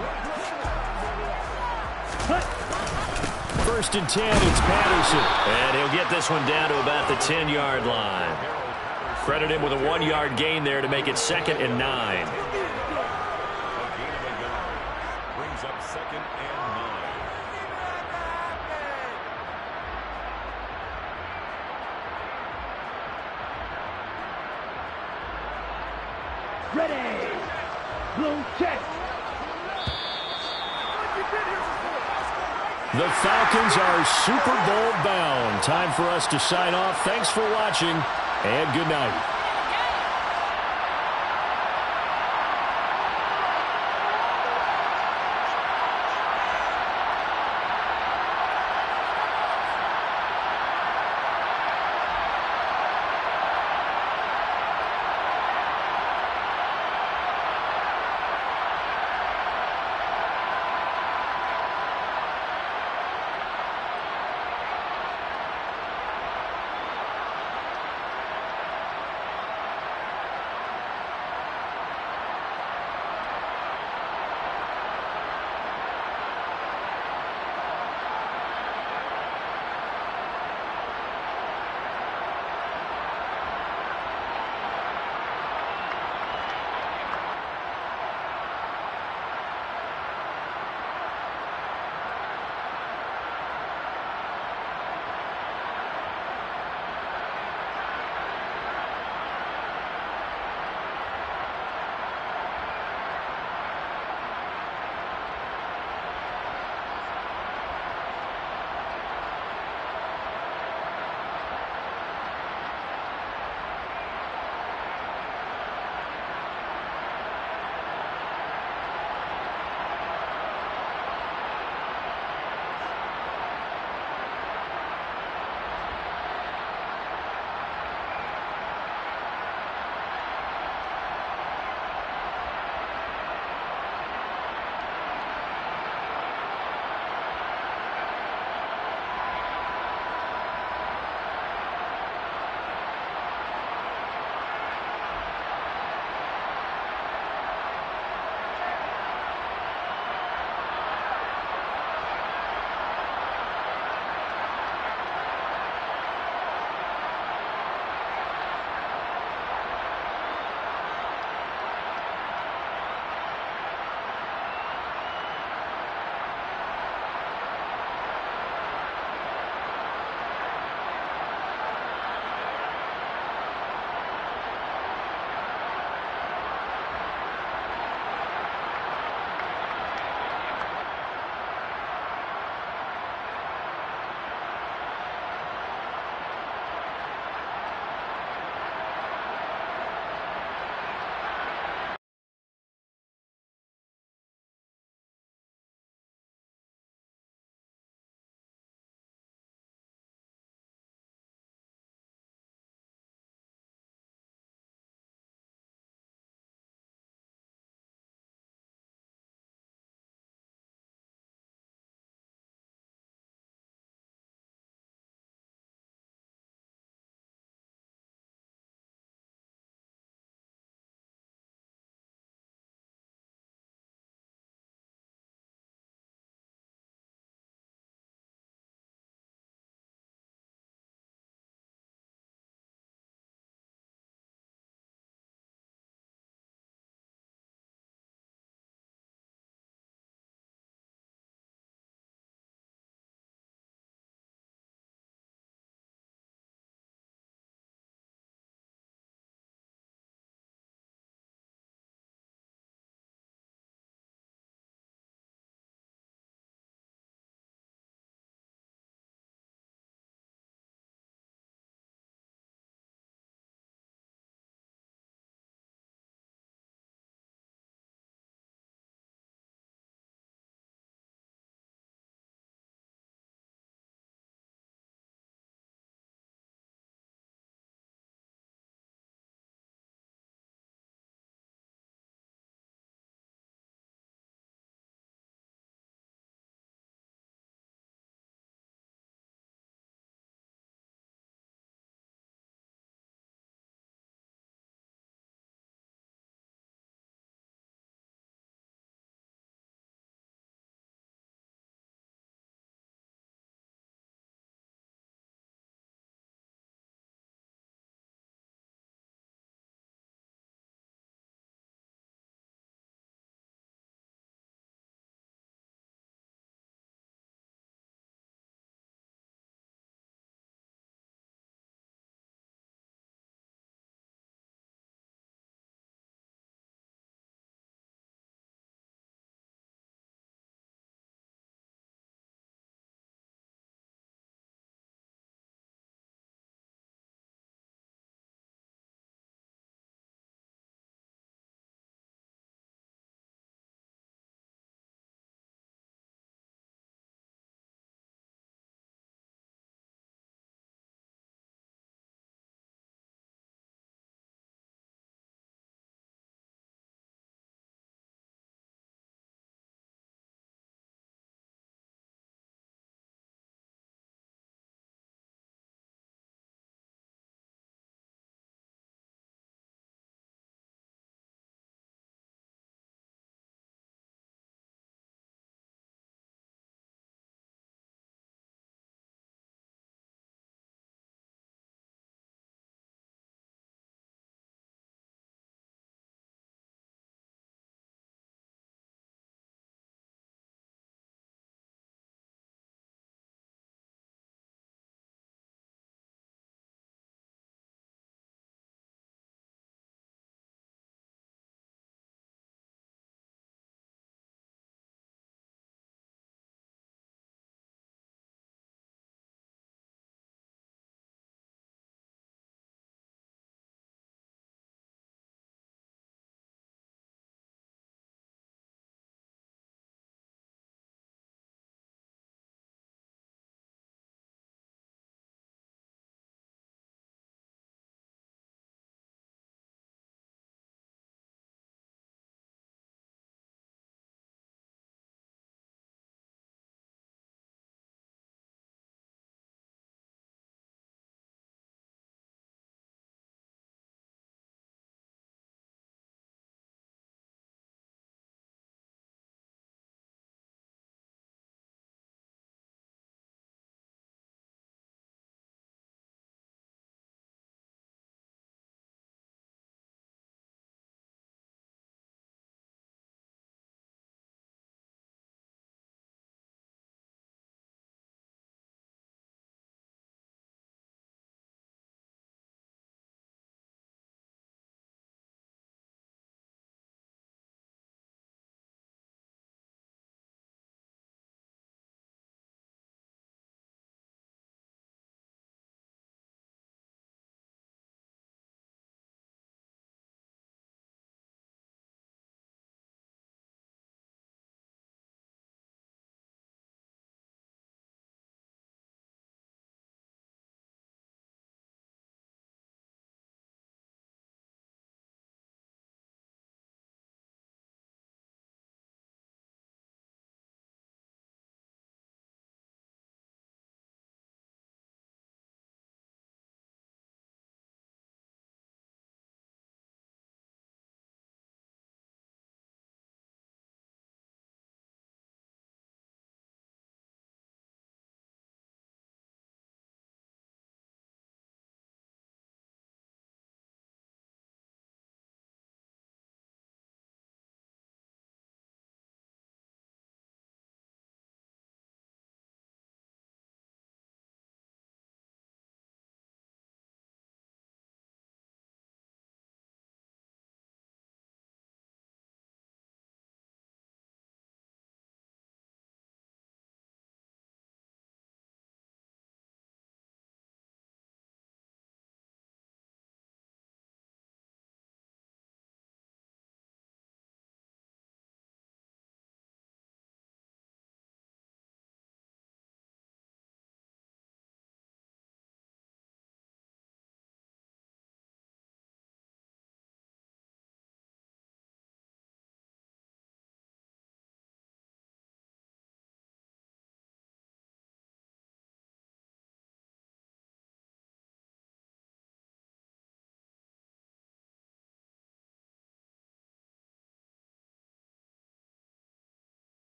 1st and 10, it's Patterson. And he'll get this one down to about the 10-yard line. Credit him with a 1-yard gain there to make it 2nd and 9. Brings up 2nd and 9. Ready. Blue check. The Falcons are Super Bowl bound. Time for us to sign off. Thanks for watching, and good night.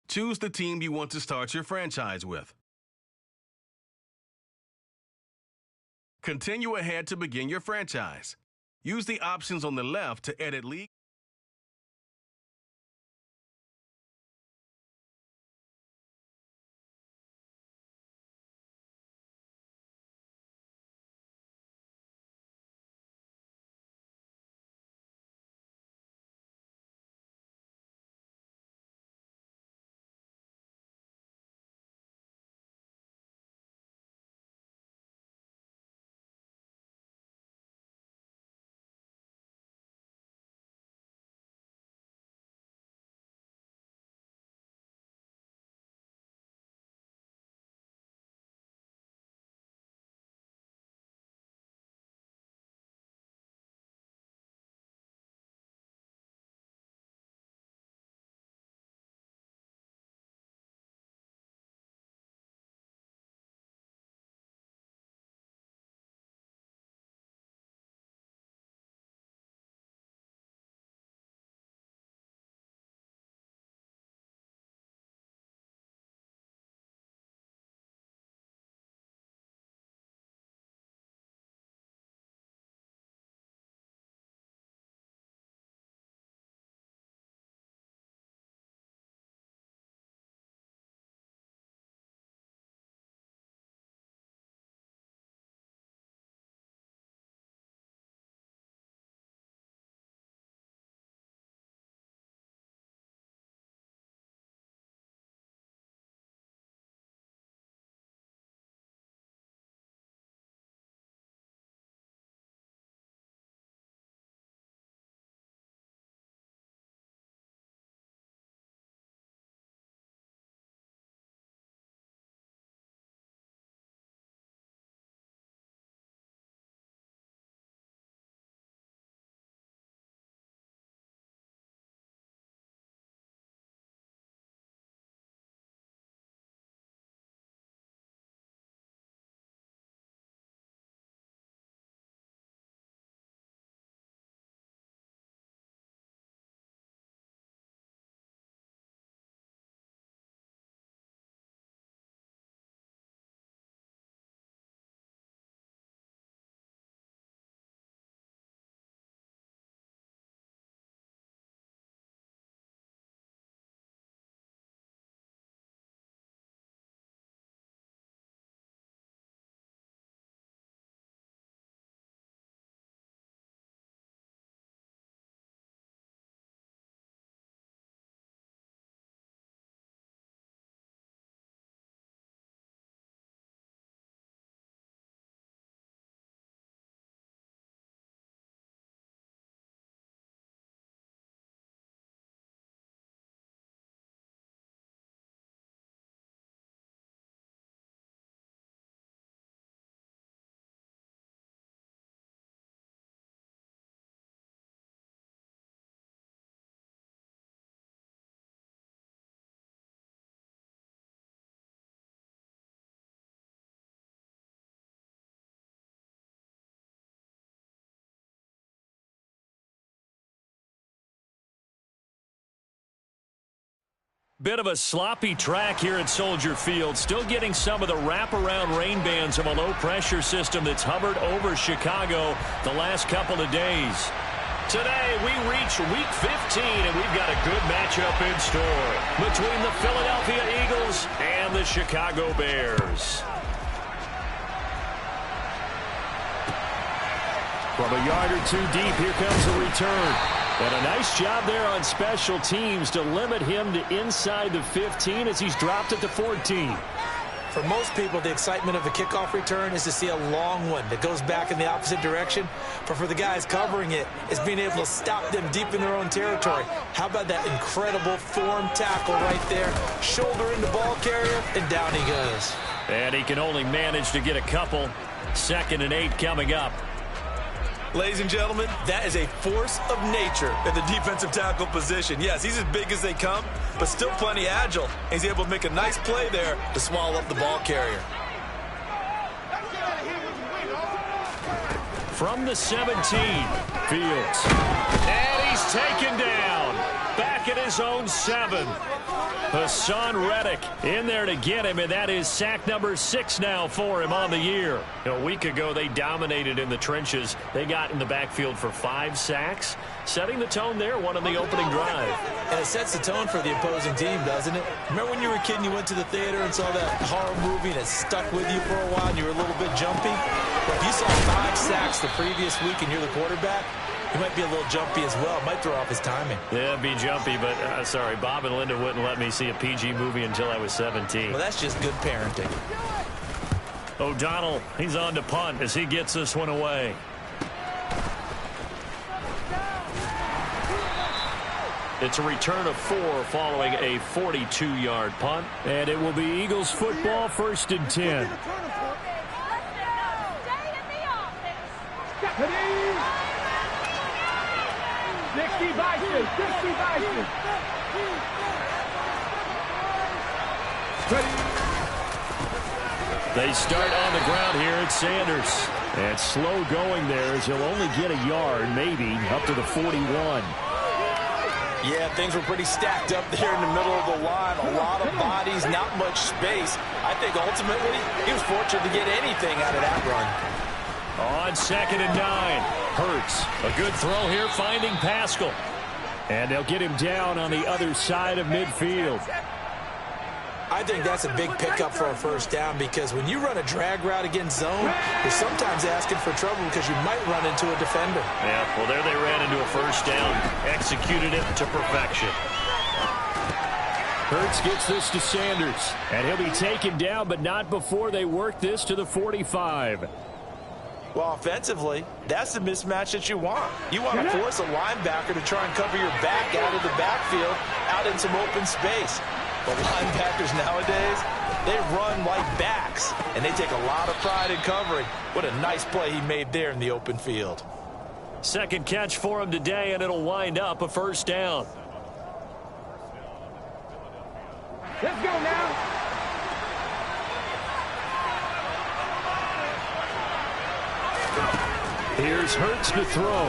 Choose the team you want to start your franchise with. Continue ahead to begin your franchise. Use the options on the left to edit league. Bit of a sloppy track here at Soldier Field. Still getting some of the wraparound rain bands of a low-pressure system that's hovered over Chicago the last couple of days. Today, we reach Week 15, and we've got a good matchup in store between the Philadelphia Eagles and the Chicago Bears. From a yard or two deep, here comes a return. And a nice job there on special teams to limit him to inside the 15 as he's dropped at the 14. For most people, the excitement of a kickoff return is to see a long one that goes back in the opposite direction. But for the guys covering it, it's being able to stop them deep in their own territory. How about that incredible form tackle right there? Shoulder in the ball carrier, and down he goes. And he can only manage to get a couple. 2nd and 8 coming up. Ladies and gentlemen, that is a force of nature at the defensive tackle position. Yes, he's as big as they come, but still plenty agile. He's able to make a nice play there to swallow up the ball carrier. From the 17, Fields. And he's taken down. Back at his own 7. Hassan Reddick in there to get him, and that is sack number 6 now for him on the year. A week ago, they dominated in the trenches. They got in the backfield for 5 sacks, setting the tone there, one on the opening drive. And it sets the tone for the opposing team, doesn't it? Remember when you were a kid and you went to the theater and saw that horror movie and it stuck with you for a while and you were a little bit jumpy? Well, if you saw 5 sacks the previous week and you're the quarterback, he might be a little jumpy as well. Might throw off his timing. Yeah, be jumpy, but sorry, Bob and Linda wouldn't let me see a PG movie until I was 17. Well, that's just good parenting. O'Donnell, he's on to punt as he gets this one away. It's a return of 4 following a 42-yard punt, and it will be Eagles football, 1st and 10. They start on the ground here at Sanders. And slow going there as he'll only get a yard, maybe, up to the 41. Yeah, things were pretty stacked up there in the middle of the line. A lot of bodies, not much space. I think ultimately he was fortunate to get anything out of that run. On 2nd and 9, Hurts. A good throw here, finding Pascal. And they'll get him down on the other side of midfield. I think that's a big pickup for a 1st down because when you run a drag route against zone, you're sometimes asking for trouble because you might run into a defender. Yeah, well, there they ran into a 1st down. Executed it to perfection. Hurts gets this to Sanders. And he'll be taken down, but not before they work this to the 45. Well, offensively, that's the mismatch that you want. You want to force a linebacker to try and cover your back out of the backfield, out in some open space. But linebackers nowadays, they run like backs, and they take a lot of pride in covering. What a nice play he made there in the open field. 2nd catch for him today, and it'll wind up a 1st down. Let's go now. Here's Hurts to throw.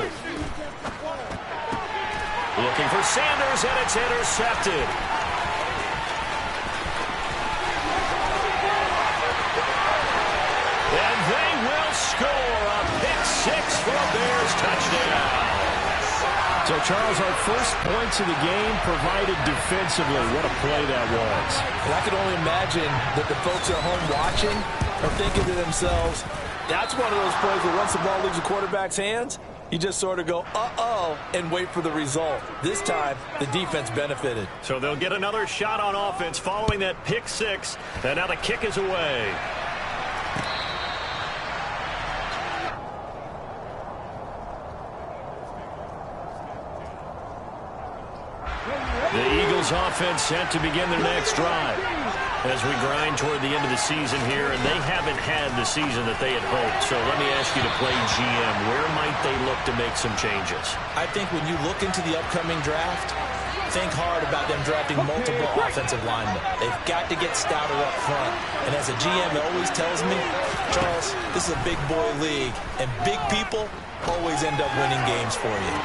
Looking for Sanders, and it's intercepted. And they will score a pick 6 for a Bears touchdown. So, Charles, our first points of the game provided defensively. What a play that was. And I can only imagine that the folks at home watching are thinking to themselves, that's one of those plays where once the ball leaves the quarterback's hands, you just sort of go, uh-oh, and wait for the result. This time, the defense benefited. So they'll get another shot on offense following that pick 6, and now the kick is away. The Eagles offense set to begin their next drive as we grind toward the end of the season here, and they haven't had the season that they had hoped. So let me ask you to play GM. Where might they look to make some changes? I think when you look into the upcoming draft, think hard about them drafting multiple offensive linemen. They've got to get stouter up front. And as a GM, it always tells me, Charles, this is a big boy league, and big people always end up winning games for you.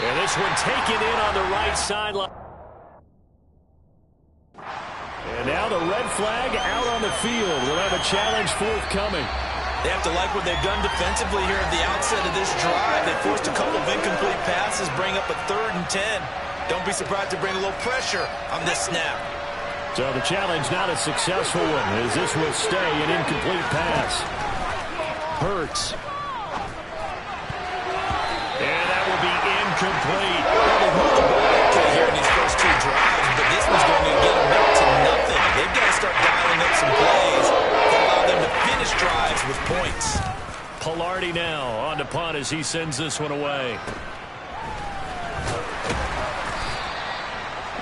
And this one taken in on the right sideline. And now the red flag out on the field. We'll have a challenge forthcoming. They have to like what they've done defensively here at the outset of this drive. They forced a couple of incomplete passes, bring up a 3rd and 10. Don't be surprised to bring a little pressure on this snap. So the challenge not a successful one, as this will stay an incomplete pass. Hurts. And that will be incomplete. Here in these first 2 drives, but this one's going to get them back to nothing. They've got to start dialing up some plays that allow them to finish drives with points. Pilardi now on to punt as he sends this one away.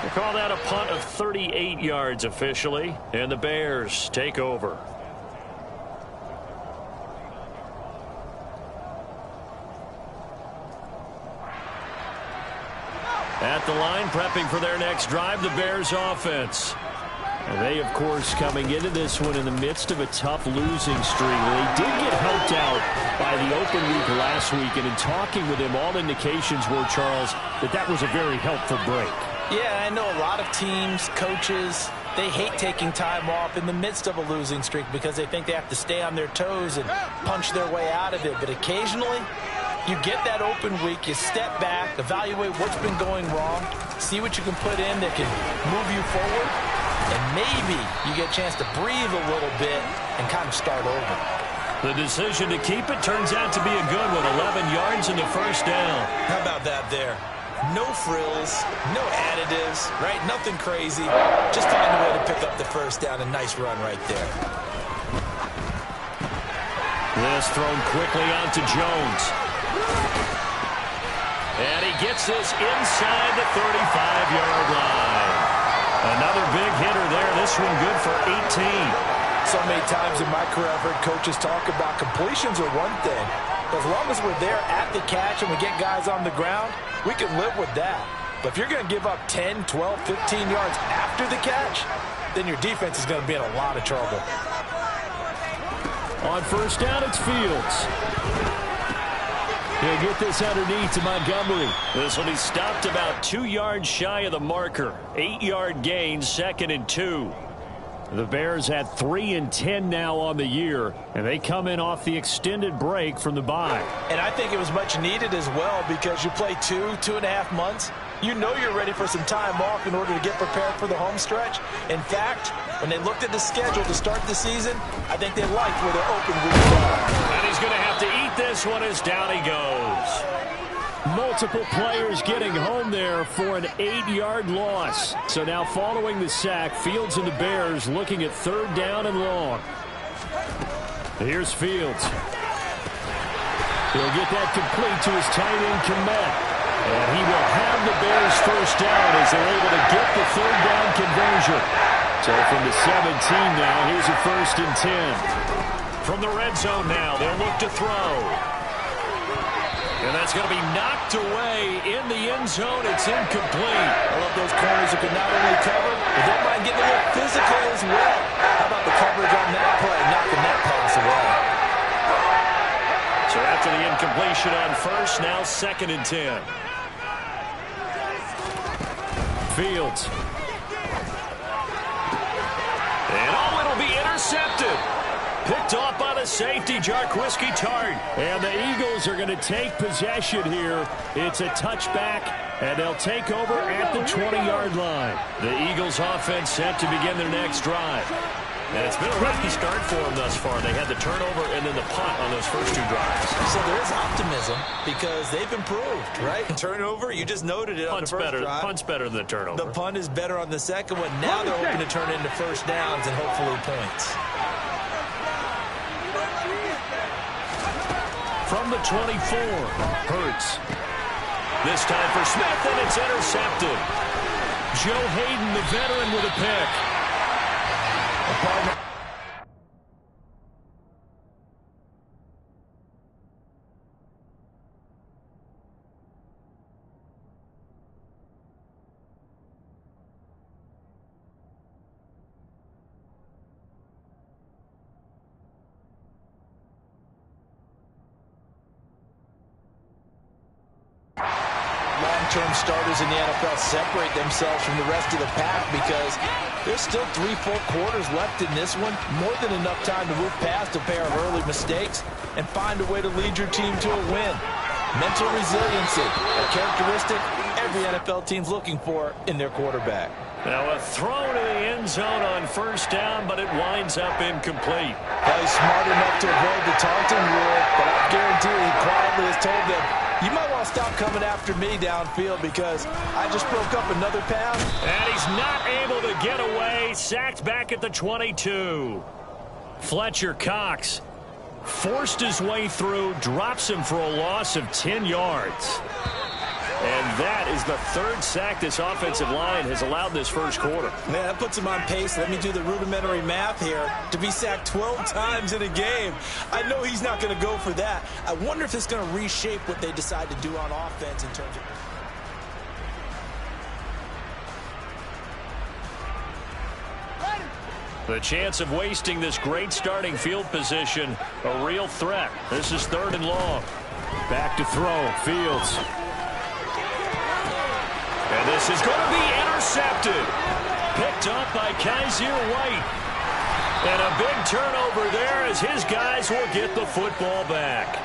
We'll call that a punt of 38 yards officially, and the Bears take over. At the line, prepping for their next drive, the Bears offense. And they, of course, coming into this one in the midst of a tough losing streak. They did get helped out by the open week last week, and in talking with him, all indications were, Charles, that was a very helpful break. Yeah, I know a lot of teams, coaches, they hate taking time off in the midst of a losing streak because they think they have to stay on their toes and punch their way out of it. But occasionally, you get that open week, you step back, evaluate what's been going wrong, see what you can put in that can move you forward, and maybe you get a chance to breathe a little bit and kind of start over. The decision to keep it turns out to be a good one. 11 yards and the first down. How about that there? No frills, no additives, right? Nothing crazy. Just find a way to pick up the first down. A nice run right there. This thrown quickly onto Jones. And he gets this inside the 35-yard line. Another big hitter there. This one good for 18. So many times in my career I've heard coaches talk about completions are one thing. As long as we're there at the catch and we get guys on the ground, we can live with that. But if you're going to give up 10, 12, 15 yards after the catch, then your defense is going to be in a lot of trouble. On first down, it's Fields. He'll get this underneath to Montgomery. This will be stopped about 2 yards shy of the marker. 8-yard gain, 2nd and 2. The Bears at 3-10 now on the year, and they come in off the extended break from the bye. And I think it was much needed as well because you play 2.5 months. You know you're ready for some time off in order to get prepared for the home stretch. In fact, when they looked at the schedule to start the season, I think they liked where their open week was. And he's going to have to eat this one as down he goes. Multiple players getting home there for an 8-yard loss. So now following the sack, Fields and the Bears looking at 3rd down and long. Here's Fields. He'll get that complete to his tight end, Kmet. And he will have the Bears first down as they're able to get the 3rd down conversion. So from the 17 now, here's a 1st and 10. From the red zone now, they'll look to throw. And that's going to be knocked away in the end zone. It's incomplete. I love those corners who can not only cover, but they might get a little physical as well. How about the coverage on that play, knocking that pass away? So after the incompletion on first, now 2nd and 10. Fields. And it'll be intercepted. Picked off by the safety, Jarquiski Tart. And the Eagles are going to take possession here. It's a touchback, and they'll take over at the 20-yard line. The Eagles offense set to begin their next drive. And it's been a rocky start for them thus far. They had the turnover and then the punt on those first 2 drives. So there is optimism because they've improved, right? Turnover, you just noted it on the first drive. Punt's better than the turnover. The punt is better on the second one. Now they're hoping to turn into first downs and hopefully points. From the 24, Hurts. This time for Smith, and it's intercepted. Joe Hayden, the veteran, with a pick. Long-term starters in the NFL separate themselves from the rest of the pack because there's still 3-4 quarters left in this one. More than enough time to move past a pair of early mistakes and find a way to lead your team to a win. Mental resiliency, a characteristic every NFL team's looking for in their quarterback. Now a throw to the end zone on first down, but it winds up incomplete. Well, he's smart enough to avoid the taunting rule, but I guarantee he quietly has told them, you might want to stop coming after me downfield because I just broke up another pass. And he's not able to get away. Sacked back at the 22. Fletcher Cox forced his way through, drops him for a loss of 10 yards. And that is the 3rd sack this offensive line has allowed this first quarter. Man, that puts him on pace. Let me do the rudimentary math here. To be sacked 12 times in a game. I know he's not going to go for that. I wonder if it's going to reshape what they decide to do on offense in terms of... The chance of wasting this great starting field position, a real threat. This is 3rd and long. Back to throw, Fields. And this is going to be intercepted. Picked up by Kaiser White. And a big turnover there as his guys will get the football back.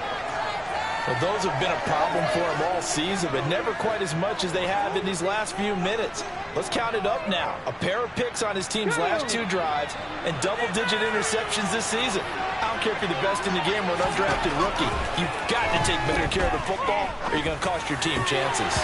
Well, those have been a problem for him all season, but never quite as much as they have in these last few minutes. Let's count it up now. A pair of picks on his team's last 2 drives and double-digit interceptions this season. I don't care if you're the best in the game or an undrafted rookie. You've got to take better care of the football or you're going to cost your team chances.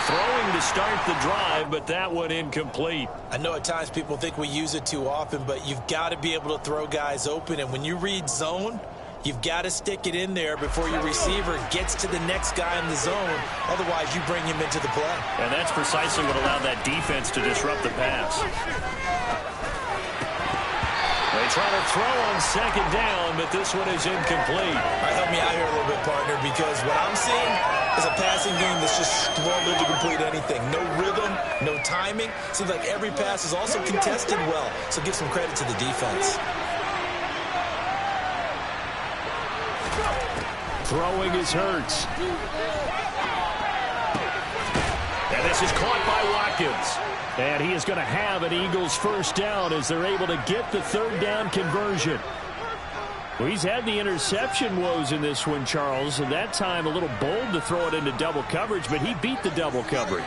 Throwing to start the drive, but that one incomplete. I know at times people think we use it too often, but you've got to be able to throw guys open. And when you read zone, you've got to stick it in there before your receiver gets to the next guy in the zone. Otherwise, you bring him into the play. And that's precisely what allowed that defense to disrupt the pass. They try to throw on second down, but this one is incomplete. All right, help me out here a little bit, partner, because what I'm seeing is a passing game that's just struggling to complete anything. No rhythm, no timing. Seems like every pass is also contested well, so give some credit to the defense. Throwing is Hurts. And this is caught by Watkins. And he is going to have an Eagles first down as they're able to get the third down conversion. Well, he's had the interception woes in this one, Charles, and that time a little bold to throw it into double coverage, but he beat the double coverage.